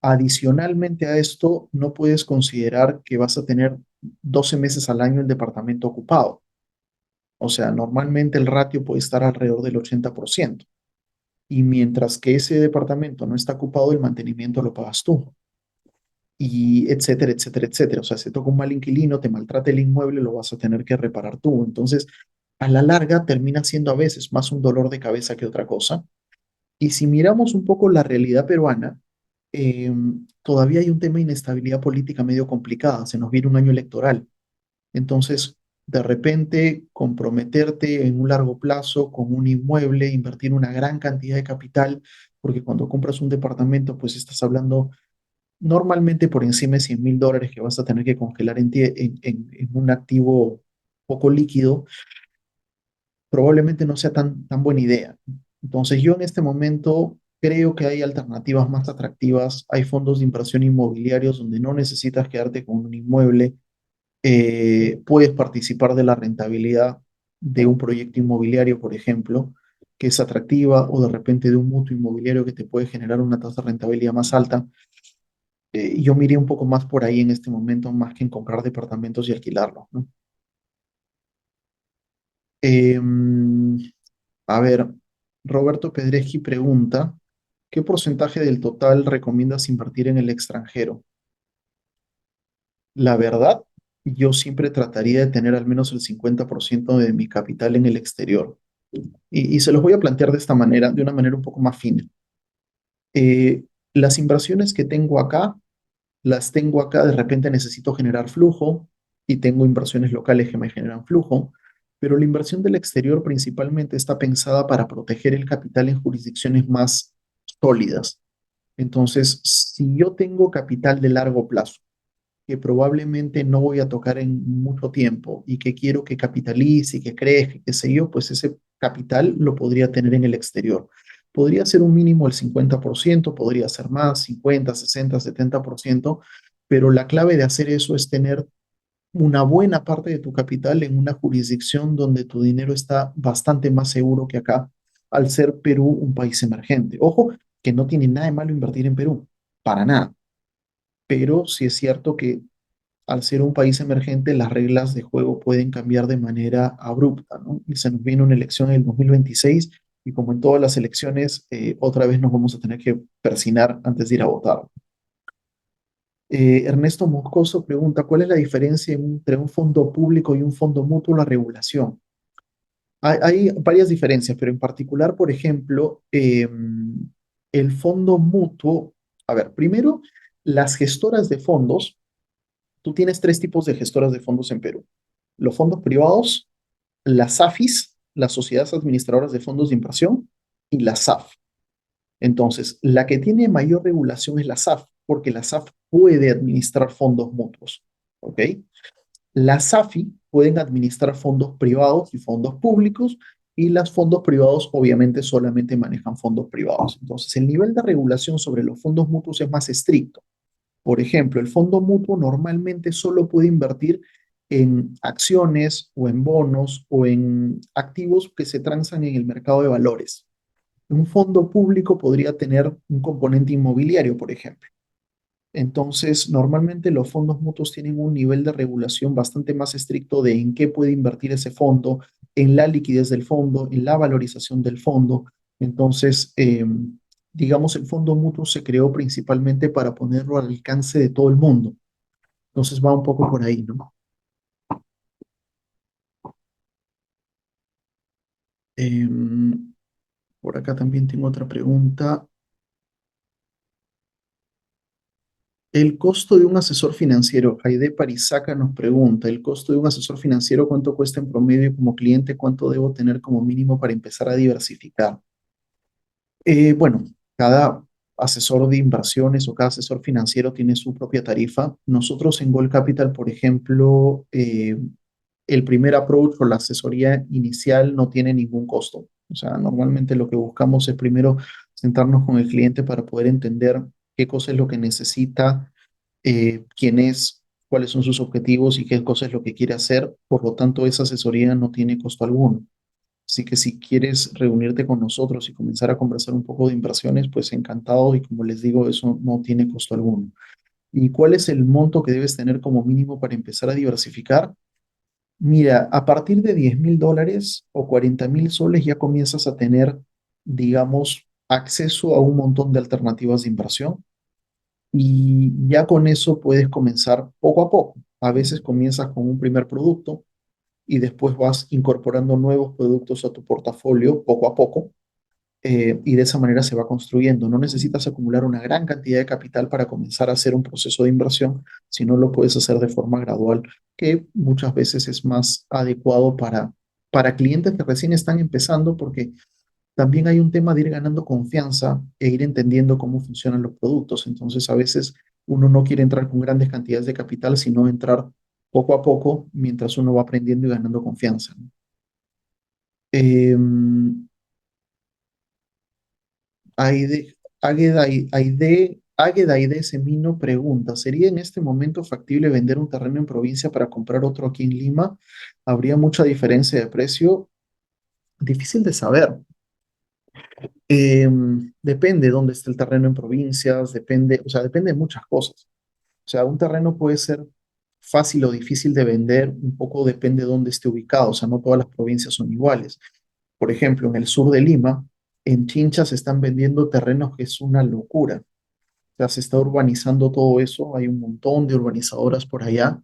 Adicionalmente a esto, no puedes considerar que vas a tener 12 meses al año el departamento ocupado. O sea, normalmente el ratio puede estar alrededor del 80%. Y mientras que ese departamento no está ocupado, el mantenimiento lo pagas tú. Y etcétera, etcétera, etcétera. O sea, si toca un mal inquilino, te maltrata el inmueble, lo vas a tener que reparar tú. Entonces, a la larga termina siendo a veces más un dolor de cabeza que otra cosa. Y si miramos un poco la realidad peruana, eh, todavía hay un tema de inestabilidad política medio complicada. Se nos viene un año electoral. Entonces, de repente, comprometerte en un largo plazo con un inmueble, invertir una gran cantidad de capital, porque cuando compras un departamento, pues estás hablando normalmente por encima de $100,000 que vas a tener que congelar en un activo poco líquido, probablemente no sea tan buena idea. Entonces, yo en este momento creo que hay alternativas más atractivas. Hay fondos de inversión inmobiliarios donde no necesitas quedarte con un inmueble. Puedes participar de la rentabilidad de un proyecto inmobiliario, por ejemplo, que es atractiva, o de repente de un mutuo inmobiliario que te puede generar una tasa de rentabilidad más alta. Yo miré un poco más por ahí en este momento, más que en comprar departamentos y alquilarlos, ¿no? Em, a ver, Roberto Pedreschi pregunta, ¿qué porcentaje del total recomiendas invertir en el extranjero? La verdad, yo siempre trataría de tener al menos el 50% de mi capital en el exterior. Y se los voy a plantear de esta manera, de una manera un poco más fina. Las inversiones que tengo acá, las tengo acá, de repente necesito generar flujo y tengo inversiones locales que me generan flujo, pero la inversión del exterior principalmente está pensada para proteger el capital en jurisdicciones más sólidas. Entonces, si yo tengo capital de largo plazo, que probablemente no voy a tocar en mucho tiempo y que quiero que capitalice y que crezca, qué sé yo, pues ese capital lo podría tener en el exterior. Podría ser un mínimo el 50%, podría ser más, 50, 60, 70%, pero la clave de hacer eso es tener una buena parte de tu capital en una jurisdicción donde tu dinero está bastante más seguro que acá, al ser Perú un país emergente. Ojo, que no tiene nada de malo invertir en Perú, para nada, pero sí es cierto que al ser un país emergente, las reglas de juego pueden cambiar de manera abrupta, ¿no? Y se nos viene una elección en el 2026 y como en todas las elecciones, otra vez nos vamos a tener que persinar antes de ir a votar. Ernesto Moscoso pregunta, ¿cuál es la diferencia entre un fondo público y un fondo mutuo? La regulación. Hay varias diferencias, pero en particular, por ejemplo, el fondo mutuo, a ver, primero, las gestoras de fondos. Tú tienes tres tipos de gestoras de fondos en Perú: los fondos privados, las AFIS, las sociedades administradoras de fondos de inversión, y la SAF. Entonces, la que tiene mayor regulación es la SAF, porque la SAF puede administrar fondos mutuos, ¿ok? Las SAFI pueden administrar fondos privados y fondos públicos, y los fondos privados obviamente solamente manejan fondos privados. Entonces, el nivel de regulación sobre los fondos mutuos es más estricto. Por ejemplo, el fondo mutuo normalmente solo puede invertir en acciones o en bonos o en activos que se transan en el mercado de valores. Un fondo público podría tener un componente inmobiliario, por ejemplo. Entonces, normalmente los fondos mutuos tienen un nivel de regulación bastante más estricto de en qué puede invertir ese fondo, en la liquidez del fondo, en la valorización del fondo. Entonces, digamos, el fondo mutuo se creó principalmente para ponerlo al alcance de todo el mundo. Entonces va un poco por ahí, ¿no? Em, por acá también tengo otra pregunta. El costo de un asesor financiero, Aide Parisaca nos pregunta, el costo de un asesor financiero, ¿cuánto cuesta en promedio como cliente? ¿Cuánto debo tener como mínimo para empezar a diversificar? Bueno, cada asesor de inversiones o cada asesor financiero tiene su propia tarifa. Nosotros en Gold Capital, por ejemplo, el primer approach o la asesoría inicial no tiene ningún costo. O sea, normalmente lo que buscamos es primero sentarnos con el cliente para poder entender qué cosa es lo que necesita, quién es, cuáles son sus objetivos y qué cosa es lo que quiere hacer. Por lo tanto, esa asesoría no tiene costo alguno. Así que si quieres reunirte con nosotros y comenzar a conversar un poco de inversiones, pues encantado y como les digo, eso no tiene costo alguno. ¿Y cuál es el monto que debes tener como mínimo para empezar a diversificar? Mira, a partir de $10,000 o 40,000 soles ya comienzas a tener, digamos, acceso a un montón de alternativas de inversión y ya con eso puedes comenzar poco a poco. A veces comienzas con un primer producto y después vas incorporando nuevos productos a tu portafolio poco a poco, y de esa manera se va construyendo. No necesitas acumular una gran cantidad de capital para comenzar a hacer un proceso de inversión, sino lo puedes hacer de forma gradual, que muchas veces es más adecuado para clientes que recién están empezando, porque también hay un tema de ir ganando confianza e ir entendiendo cómo funcionan los productos. Entonces, a veces uno no quiere entrar con grandes cantidades de capital, sino entrar poco a poco mientras uno va aprendiendo y ganando confianza, ¿no? Em, Aide Semino pregunta, ¿sería en este momento factible vender un terreno en provincia para comprar otro aquí en Lima? ¿Habría mucha diferencia de precio? Difícil de saber. Depende dónde esté el terreno en provincias, depende, o sea, depende de muchas cosas. O sea, un terreno puede ser fácil o difícil de vender, un poco depende de dónde esté ubicado, o sea, no todas las provincias son iguales. Por ejemplo, en el sur de Lima, en Chincha se están vendiendo terrenos que es una locura. O sea, se está urbanizando todo eso, hay un montón de urbanizadoras por allá,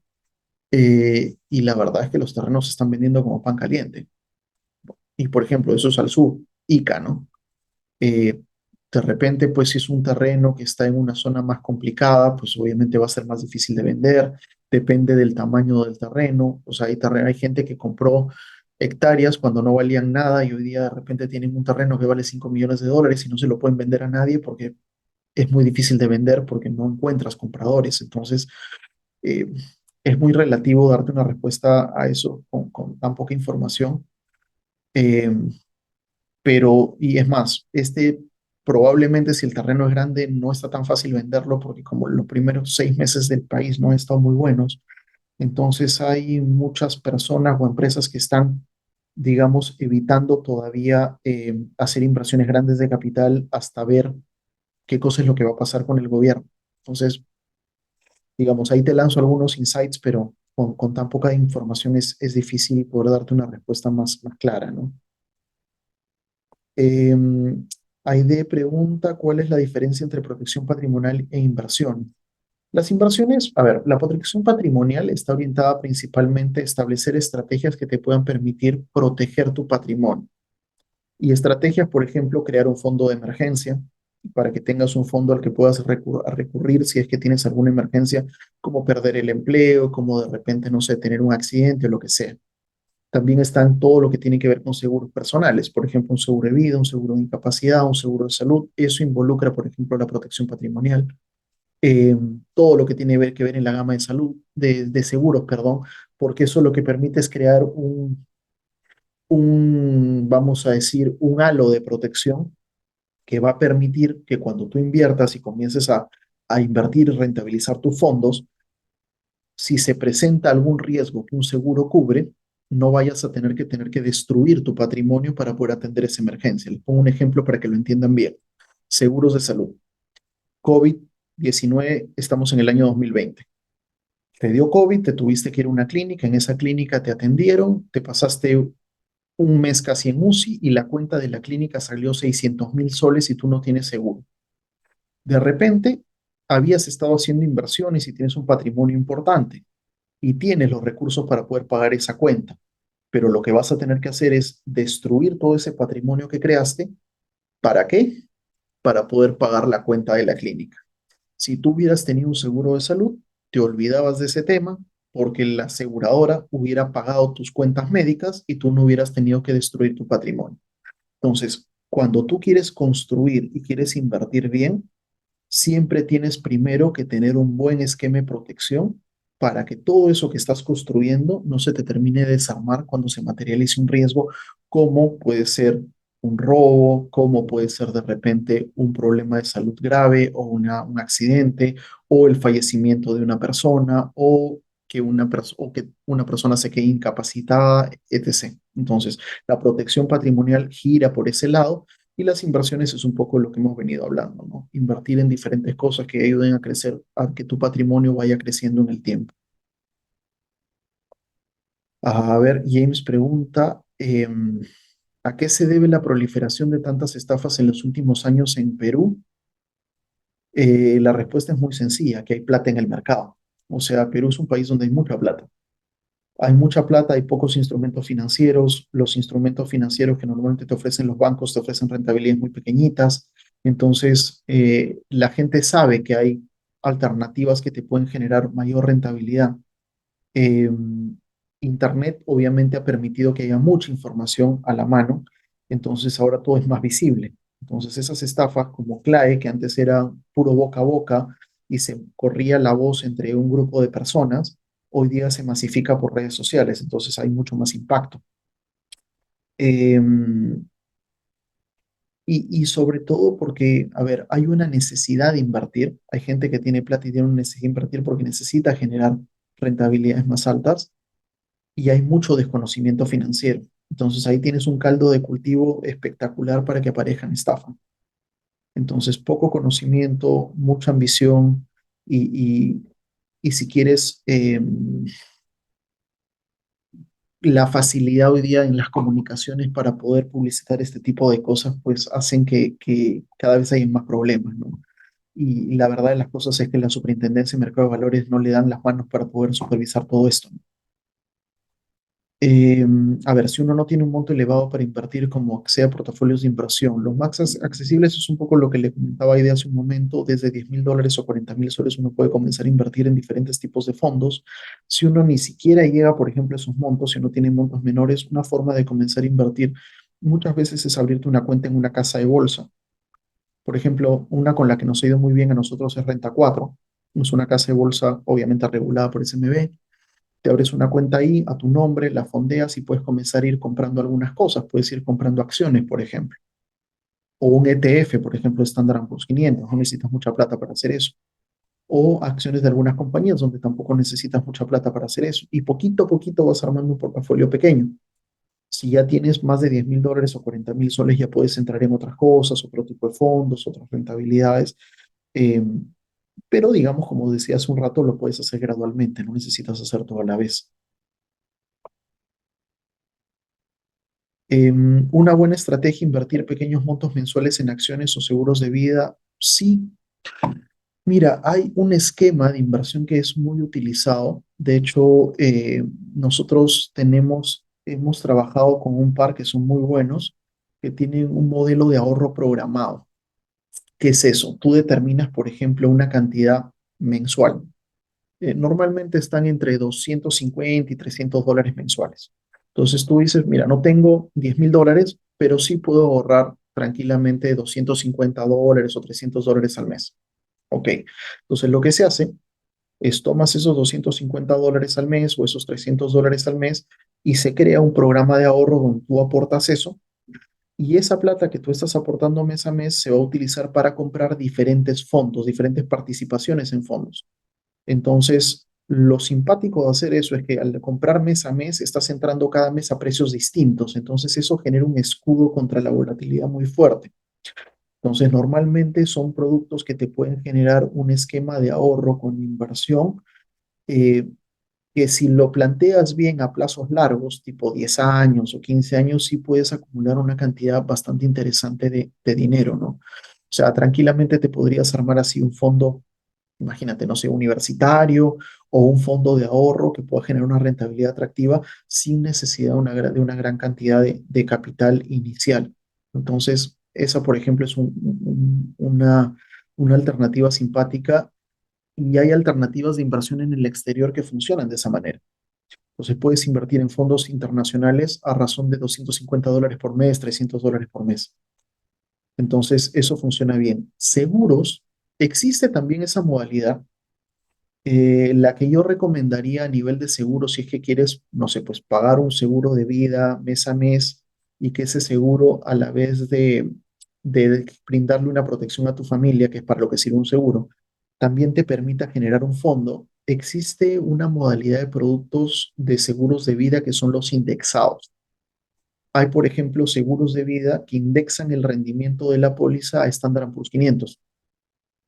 y la verdad es que los terrenos se están vendiendo como pan caliente. Y por ejemplo, eso es al sur, Ica, ¿no? Eh, de repente, pues si es un terreno que está en una zona más complicada, pues obviamente va a ser más difícil de vender, depende del tamaño del terreno, o sea, hay gente que compró hectáreas cuando no valían nada y hoy día de repente tienen un terreno que vale $5 millones y no se lo pueden vender a nadie porque es muy difícil de vender porque no encuentras compradores. Entonces, eh, es muy relativo darte una respuesta a eso con tan poca información. Eh, pero, y es más, probablemente si el terreno es grande, no está tan fácil venderlo porque como los primeros 6 meses del país no han estado muy buenos, entonces hay muchas personas o empresas que están, digamos, evitando todavía hacer inversiones grandes de capital hasta ver qué cosa es lo que va a pasar con el gobierno. Entonces, digamos, ahí te lanzo algunos insights, pero con tan poca información es difícil poder darte una respuesta más clara, ¿no? Eh, Aide pregunta, ¿cuál es la diferencia entre protección patrimonial e inversión? Las inversiones, a ver, la protección patrimonial está orientada principalmente a establecer estrategias que te puedan permitir proteger tu patrimonio. Y estrategias, por ejemplo, crear un fondo de emergencia para que tengas un fondo al que puedas recurrir si es que tienes alguna emergencia, como perder el empleo, como de repente, no sé, tener un accidente o lo que sea. También están todo lo que tiene que ver con seguros personales, por ejemplo, un seguro de vida, un seguro de incapacidad, un seguro de salud. Eso involucra, por ejemplo, la protección patrimonial. Eh, Todo lo que tiene que ver en la gama de salud, de seguros, perdón, porque eso lo que permite es crear vamos a decir, un halo de protección que va a permitir que cuando tú inviertas y comiences a invertir y rentabilizar tus fondos, si se presenta algún riesgo que un seguro cubre, no vayas a tener que destruir tu patrimonio para poder atender esa emergencia. Les pongo un ejemplo para que lo entiendan bien. Seguros de salud. COVID-19, estamos en el año 2020. Te dio COVID, te tuviste que ir a una clínica, en esa clínica te atendieron, te pasaste un mes casi en UCI y la cuenta de la clínica salió 600.000 soles y tú no tienes seguro. De repente, habías estado haciendo inversiones y tienes un patrimonio importante y tienes los recursos para poder pagar esa cuenta, pero lo que vas a tener que hacer es destruir todo ese patrimonio que creaste. ¿Para qué? Para poder pagar la cuenta de la clínica. Si tú hubieras tenido un seguro de salud, te olvidabas de ese tema porque la aseguradora hubiera pagado tus cuentas médicas y tú no hubieras tenido que destruir tu patrimonio. Entonces, cuando tú quieres construir y quieres invertir bien, siempre tienes primero que tener un buen esquema de protección para que todo eso que estás construyendo no se te termine de desarmar cuando se materialice un riesgo, como puede ser un robo, como puede ser de repente un problema de salud grave o un accidente o el fallecimiento de una persona o que una persona se quede incapacitada, etc. Entonces, la protección patrimonial gira por ese lado y las inversiones es un poco lo que hemos venido hablando, ¿no? Invertir en diferentes cosas que ayuden a crecer, a que tu patrimonio vaya creciendo en el tiempo. A ver, James pregunta, ¿a qué se debe la proliferación de tantas estafas en los últimos años en Perú? La respuesta es muy sencilla, que hay plata en el mercado. O sea, Perú es un país donde hay mucha plata. Hay mucha plata, hay pocos instrumentos financieros. Los instrumentos financieros que normalmente te ofrecen los bancos te ofrecen rentabilidades muy pequeñitas. Entonces, la gente sabe que hay alternativas que te pueden generar mayor rentabilidad. Eh, Internet obviamente ha permitido que haya mucha información a la mano, entonces ahora todo es más visible. Entonces esas estafas como CLAE, que antes era puro boca a boca y se corría la voz entre un grupo de personas, hoy día se masifica por redes sociales, entonces hay mucho más impacto. Eh, y sobre todo porque, a ver, hay una necesidad de invertir, hay gente que tiene plata y tiene una necesidad de invertir porque necesita generar rentabilidades más altas y hay mucho desconocimiento financiero. Entonces ahí tienes un caldo de cultivo espectacular para que aparezcan estafas. Entonces, poco conocimiento, mucha ambición y, y, y si quieres, la facilidad hoy día en las comunicaciones para poder publicitar este tipo de cosas, pues hacen que cada vez hay más problemas, ¿no? Y la verdad de las cosas es que la Superintendencia de Mercado de Valores no le dan las manos para poder supervisar todo esto, ¿no? Eh, a ver, si uno no tiene un monto elevado para invertir como sea portafolios de inversión, los más accesibles es un poco lo que le comentaba ahí de hace un momento, desde 10.000 dólares o 40.000 soles uno puede comenzar a invertir en diferentes tipos de fondos. Si uno ni siquiera llega, por ejemplo, a esos montos, si uno tiene montos menores, una forma de comenzar a invertir muchas veces es abrirte una cuenta en una casa de bolsa. Por ejemplo, una con la que nos ha ido muy bien a nosotros es Renta 4. Es una casa de bolsa obviamente regulada por SMB. Te abres una cuenta ahí a tu nombre, la fondeas y puedes comenzar a ir comprando algunas cosas. Puedes ir comprando acciones, por ejemplo, o un ETF, por ejemplo, Standard Poor's 500. No necesitas mucha plata para hacer eso. O acciones de algunas compañías donde tampoco necesitas mucha plata para hacer eso. Y poquito a poquito vas armando un portafolio pequeño. Si ya tienes más de 10.000 dólares o 40.000 soles, ya puedes entrar en otras cosas, otro tipo de fondos, otras rentabilidades. Eh, pero digamos, como decía hace un rato, lo puedes hacer gradualmente, no necesitas hacer todo a la vez. Una buena estrategia, invertir pequeños montos mensuales en acciones o seguros de vida. Sí, mira, hay un esquema de inversión que es muy utilizado. De hecho, nosotros hemos trabajado con un par que son muy buenos, que tienen un modelo de ahorro programado. ¿Qué es eso? Tú determinas, por ejemplo, una cantidad mensual. Normalmente están entre 250 y 300 dólares mensuales. Entonces tú dices, mira, no tengo 10.000 dólares, pero sí puedo ahorrar tranquilamente 250 dólares o 300 dólares al mes. Ok, entonces lo que se hace es tomas esos 250 dólares al mes o esos 300 dólares al mes y se crea un programa de ahorro donde tú aportas eso y esa plata que tú estás aportando mes a mes se va a utilizar para comprar diferentes fondos, diferentes participaciones en fondos. Entonces, Lo simpático de hacer eso es que al comprar mes a mes estás entrando cada mes a precios distintos, entonces eso genera un escudo contra la volatilidad muy fuerte. Entonces normalmente son productos que te pueden generar un esquema de ahorro con inversión, eh, que si lo planteas bien a plazos largos, tipo 10 años o 15 años, sí puedes acumular una cantidad bastante interesante de dinero, ¿no? O sea, tranquilamente te podrías armar así un fondo, imagínate, no sé, universitario o un fondo de ahorro que pueda generar una rentabilidad atractiva sin necesidad de una gran cantidad de capital inicial. Entonces, esa, por ejemplo, es una alternativa simpática y hay alternativas de inversión en el exterior que funcionan de esa manera. Entonces, puedes invertir en fondos internacionales a razón de $250 por mes, $300 por mes. Entonces, eso funciona bien. Seguros, existe también esa modalidad. La que yo recomendaría a nivel de seguro, si es que quieres, no sé, pues pagar un seguro de vida mes a mes y que ese seguro a la vez de brindarle una protección a tu familia, que es para lo que sirve un seguro, también te permita generar un fondo. Existe una modalidad de productos de seguros de vida que son los indexados. Hay, por ejemplo, seguros de vida que indexan el rendimiento de la póliza a Standard Poor's 500.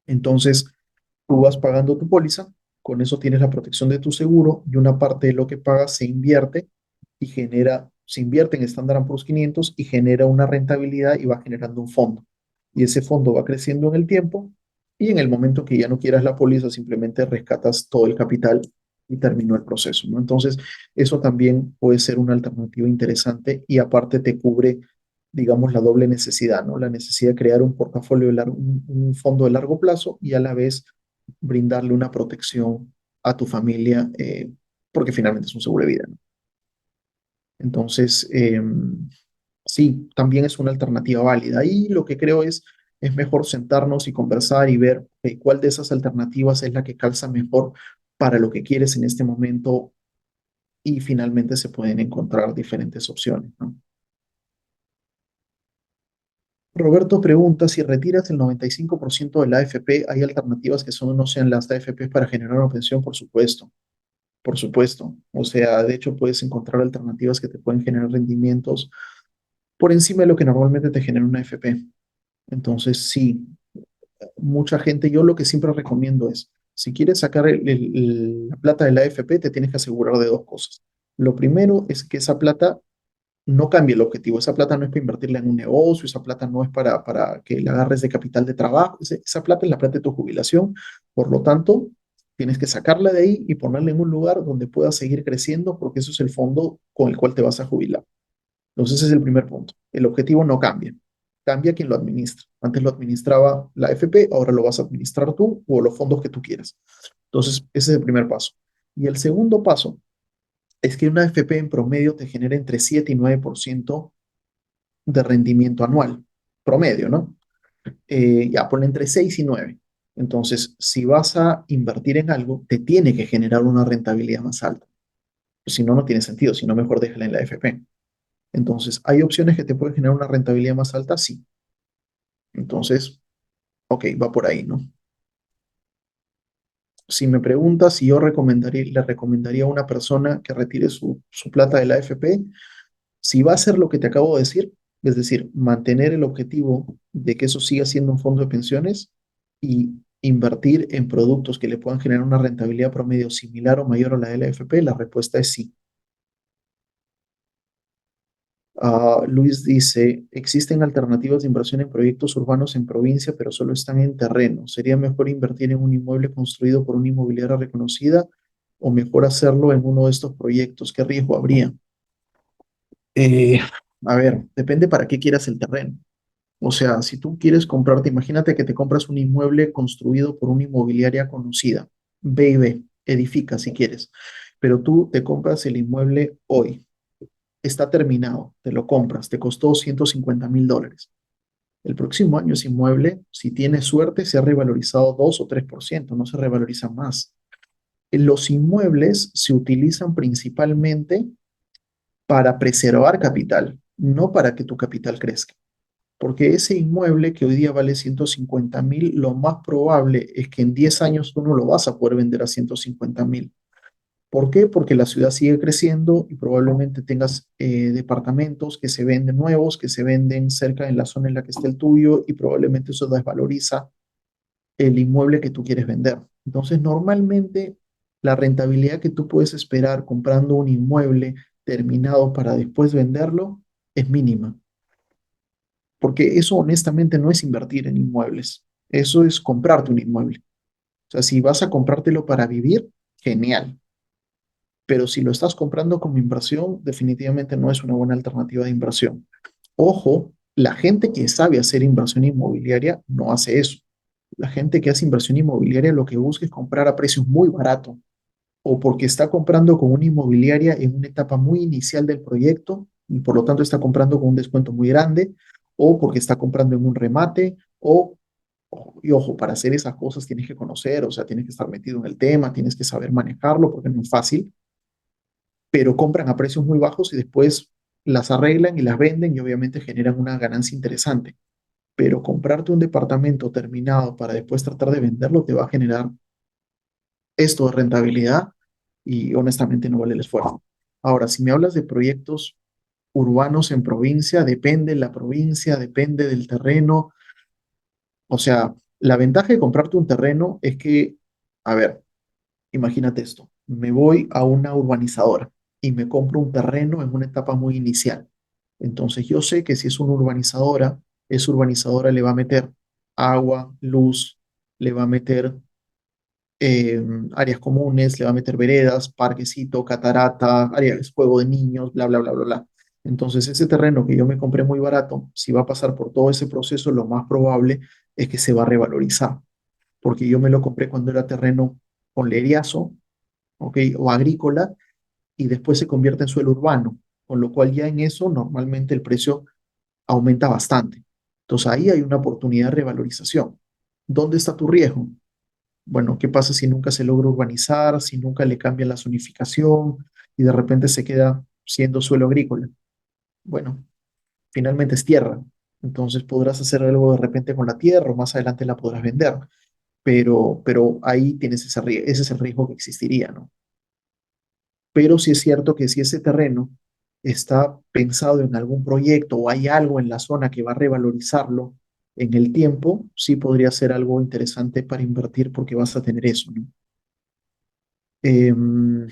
Entonces, tú vas pagando tu póliza, con eso tienes la protección de tu seguro y una parte de lo que pagas se invierte en Standard Poor's 500 y genera una rentabilidad y va generando un fondo. Y ese fondo va creciendo en el tiempo y en el momento que ya no quieras la póliza, simplemente rescatas todo el capital y terminó el proceso, ¿no? Entonces, eso también puede ser una alternativa interesante y aparte te cubre, digamos, la doble necesidad, ¿no? La necesidad de crear un portafolio un fondo de largo plazo y a la vez brindarle una protección a tu familia, porque finalmente es un seguro de vida, ¿no? Entonces, sí, también es una alternativa válida. Y lo que creo es mejor sentarnos y conversar y ver cuál de esas alternativas es la que calza mejor para lo que quieres en este momento y finalmente se pueden encontrar diferentes opciones, ¿no? Roberto pregunta si retiras el 95% de la AFP, ¿hay alternativas que son, no sean las AFP para generar una pensión? Por supuesto. Por supuesto. O sea, de hecho puedes encontrar alternativas que te pueden generar rendimientos por encima de lo que normalmente te genera una AFP. Entonces, sí, mucha gente, yo lo que siempre recomiendo es, si quieres sacar la plata de la AFP, te tienes que asegurar de dos cosas. Lo primero es que esa plata no cambie el objetivo. Esa plata no es para invertirla en un negocio, esa plata no es para que la agarres de capital de trabajo, esa plata es la plata de tu jubilación. Por lo tanto, tienes que sacarla de ahí y ponerla en un lugar donde pueda seguir creciendo, porque eso es el fondo con el cual te vas a jubilar. Entonces, ese es el primer punto. El objetivo no cambia. Cambia quien lo administra. Antes lo administraba la AFP, ahora lo vas a administrar tú o los fondos que tú quieras. Entonces, ese es el primer paso. Y el segundo paso es que una AFP en promedio te genera entre 7 y 9% de rendimiento anual, promedio, ¿no? Ya ponle entre 6 y 9. Entonces, si vas a invertir en algo, te tiene que generar una rentabilidad más alta. Si no, no tiene sentido, si no, mejor déjala en la AFP. Entonces, ¿hay opciones que te pueden generar una rentabilidad más alta? Sí. Entonces, ok, va por ahí, ¿no? Si me preguntas si le recomendaría a una persona que retire su plata de la AFP, si va a hacer lo que te acabo de decir, es decir, mantener el objetivo de que eso siga siendo un fondo de pensiones y invertir en productos que le puedan generar una rentabilidad promedio similar o mayor a la de la AFP, la respuesta es sí. Luis dice, existen alternativas de inversión en proyectos urbanos en provincia, pero solo están en terreno. ¿Sería mejor invertir en un inmueble construido por una inmobiliaria reconocida o mejor hacerlo en uno de estos proyectos? ¿Qué riesgo habría? Eh, a ver, depende para qué quieras el terreno. O sea, si tú quieres comprarte, imagínate que te compras un inmueble construido por una inmobiliaria conocida. Ve y ve, edifica si quieres. Pero tú te compras el inmueble hoy. Está terminado, te lo compras, te costó $150,000. El próximo año ese inmueble, si tienes suerte, se ha revalorizado 2 o 3%, no se revaloriza más. Los inmuebles se utilizan principalmente para preservar capital, no para que tu capital crezca. Porque ese inmueble que hoy día vale 150,000, lo más probable es que en 10 años tú no lo vas a poder vender a 150,000. ¿Por qué? Porque la ciudad sigue creciendo y probablemente tengas departamentos que se venden nuevos, que se venden cerca en la zona en la que está el tuyo y probablemente eso desvaloriza el inmueble que tú quieres vender. Entonces, normalmente la rentabilidad que tú puedes esperar comprando un inmueble terminado para después venderlo es mínima, porque eso honestamente no es invertir en inmuebles, eso es comprarte un inmueble. O sea, si vas a comprártelo para vivir, genial, pero si lo estás comprando como inversión, definitivamente no es una buena alternativa de inversión. Ojo, la gente que sabe hacer inversión inmobiliaria no hace eso. La gente que hace inversión inmobiliaria lo que busca es comprar a precios muy baratos o porque está comprando con una inmobiliaria en una etapa muy inicial del proyecto y por lo tanto está comprando con un descuento muy grande o porque está comprando en un remate y ojo, para hacer esas cosas tienes que conocer, o sea, tienes que estar metido en el tema, tienes que saber manejarlo porque no es fácil, pero compran a precios muy bajos y después las arreglan y las venden y obviamente generan una ganancia interesante. Pero comprarte un departamento terminado para después tratar de venderlo te va a generar esto de rentabilidad y honestamente no vale el esfuerzo. Ahora, si me hablas de proyectos urbanos en provincia, depende de la provincia, depende del terreno. O sea, la ventaja de comprarte un terreno es que, a ver, imagínate esto, me voy a una urbanizadora y me compro un terreno en una etapa muy inicial. Entonces yo sé que si es una urbanizadora, esa urbanizadora le va a meter agua, luz, le va a meter eh, áreas comunes, le va a meter veredas, parquecito, catarata, áreas de juego de niños, bla, bla, bla, bla, bla. Entonces ese terreno que yo me compré muy barato, si va a pasar por todo ese proceso, lo más probable es que se va a revalorizar, porque yo me lo compré cuando era terreno con leriazo, ¿ok? O agrícola, y después se convierte en suelo urbano, con lo cual ya en eso normalmente el precio aumenta bastante. Entonces ahí hay una oportunidad de revalorización. ¿Dónde está tu riesgo? Bueno, ¿qué pasa si nunca se logra urbanizar, si nunca le cambian la zonificación y de repente se queda siendo suelo agrícola? Bueno, finalmente es tierra. Entonces podrás hacer algo de repente con la tierra o más adelante la podrás vender, pero ahí tienes ese es el riesgo que existiría, ¿no? Pero sí es cierto que si ese terreno está pensado en algún proyecto o hay algo en la zona que va a revalorizarlo en el tiempo, sí podría ser algo interesante para invertir porque vas a tener eso, ¿no? Em,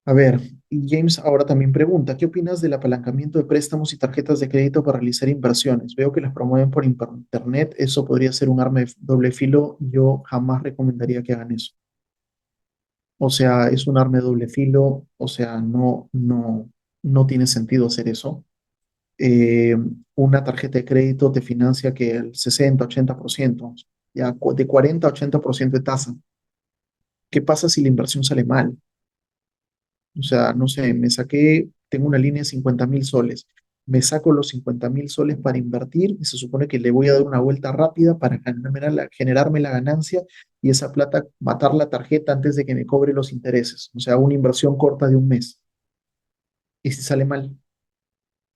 a ver, y James ahora también pregunta, ¿qué opinas del apalancamiento de préstamos y tarjetas de crédito para realizar inversiones? Veo que las promueven por internet, eso podría ser un arma de doble filo, yo jamás recomendaría que hagan eso. O sea, es un arma de doble filo, o sea, no tiene sentido hacer eso. Eh, una tarjeta de crédito te financia que el 60-80%, ya de 40 a 80% de tasa. ¿Qué pasa si la inversión sale mal? O sea, no sé, tengo una línea de 50.000 soles, me saco los 50.000 soles para invertir y se supone que le voy a dar una vuelta rápida para generarme la ganancia y esa plata, matar la tarjeta antes de que me cobre los intereses. O sea, una inversión corta de un mes. Y si sale mal,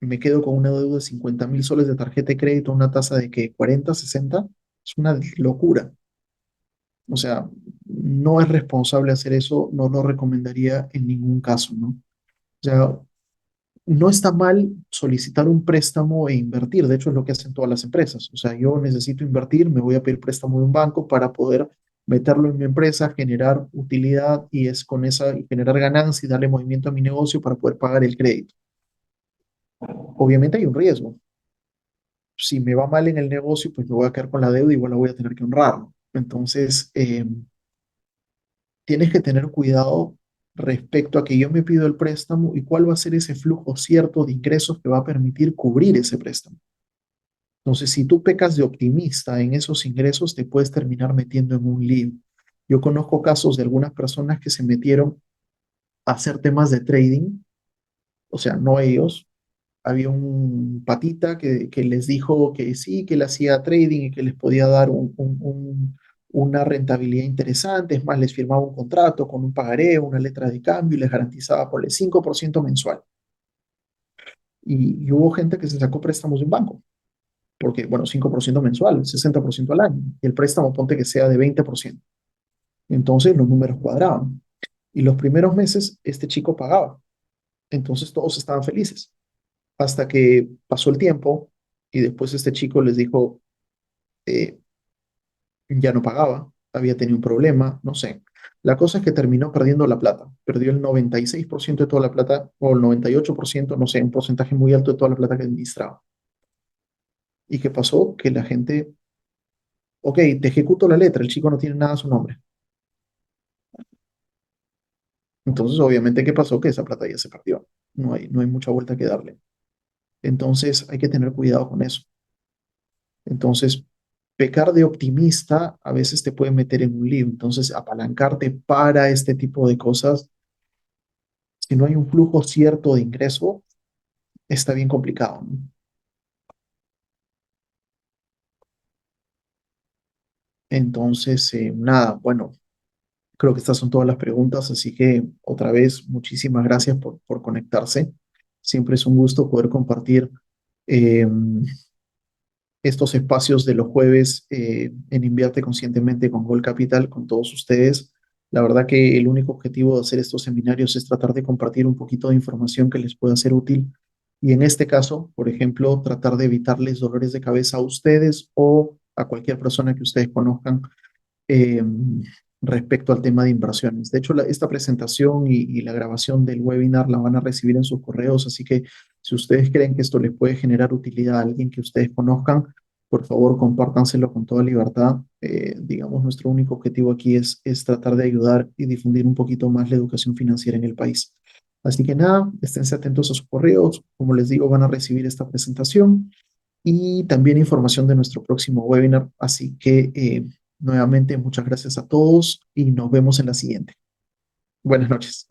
me quedo con una deuda de 50.000 soles de tarjeta de crédito, una tasa de que 40, 60, es una locura. O sea, no es responsable hacer eso, no lo recomendaría en ningún caso, ¿no? O sea, no está mal solicitar un préstamo e invertir, de hecho es lo que hacen todas las empresas. O sea, yo necesito invertir, me voy a pedir préstamo de un banco para poder meterlo en mi empresa, generar utilidad y es con esa y generar ganancia y darle movimiento a mi negocio para poder pagar el crédito. Obviamente hay un riesgo. Si me va mal en el negocio, pues me voy a quedar con la deuda y igual la voy a tener que honrar. Entonces, tienes que tener cuidado respecto a que yo me pido el préstamo y cuál va a ser ese flujo cierto de ingresos que va a permitir cubrir ese préstamo. Entonces, si tú pecas de optimista en esos ingresos, te puedes terminar metiendo en un lío. Yo conozco casos de algunas personas que se metieron a hacer temas de trading, o sea, no ellos. Había un patita que les dijo que sí, que él hacía trading y que les podía dar una rentabilidad interesante. Es más, les firmaba un contrato con un pagaré, una letra de cambio y les garantizaba por el 5% mensual. Y hubo gente que se sacó préstamos de un banco porque, bueno, 5% mensual, 60% al año, y el préstamo ponte que sea de 20%. Entonces los números cuadraban. Y los primeros meses este chico pagaba, entonces todos estaban felices, hasta que pasó el tiempo y después este chico les dijo, eh, ya no pagaba, había tenido un problema, no sé. La cosa es que terminó perdiendo la plata, perdió el 96% de toda la plata, o el 98%, no sé, un porcentaje muy alto de toda la plata que administraba. ¿Y qué pasó? Que la gente, ok, te ejecuto la letra, el chico no tiene nada a su nombre. Entonces, obviamente, ¿qué pasó? Que esa plata ya se perdió. No hay mucha vuelta que darle. Entonces, hay que tener cuidado con eso. Entonces, pecar de optimista a veces te puede meter en un lío. Entonces, apalancarte para este tipo de cosas, si no hay un flujo cierto de ingreso, está bien complicado, ¿no? Entonces, nada, bueno, creo que estas son todas las preguntas, así que otra vez, muchísimas gracias por conectarse. Siempre es un gusto poder compartir eh, estos espacios de los jueves en Invierte Conscientemente con Gold Capital con todos ustedes. La verdad que el único objetivo de hacer estos seminarios es tratar de compartir un poquito de información que les pueda ser útil. Y en este caso, por ejemplo, tratar de evitarles dolores de cabeza a ustedes o a cualquier persona que ustedes conozcan eh, respecto al tema de inversiones. De hecho, esta presentación y la grabación del webinar la van a recibir en sus correos, así que si ustedes creen que esto les puede generar utilidad a alguien que ustedes conozcan, por favor, compártanselo con toda libertad. Digamos, nuestro único objetivo aquí es tratar de ayudar y difundir un poquito más la educación financiera en el país. Así que nada, esténse atentos a sus correos. Como les digo, van a recibir esta presentación y también información de nuestro próximo webinar. Así que nuevamente muchas gracias a todos y nos vemos en la siguiente. Buenas noches.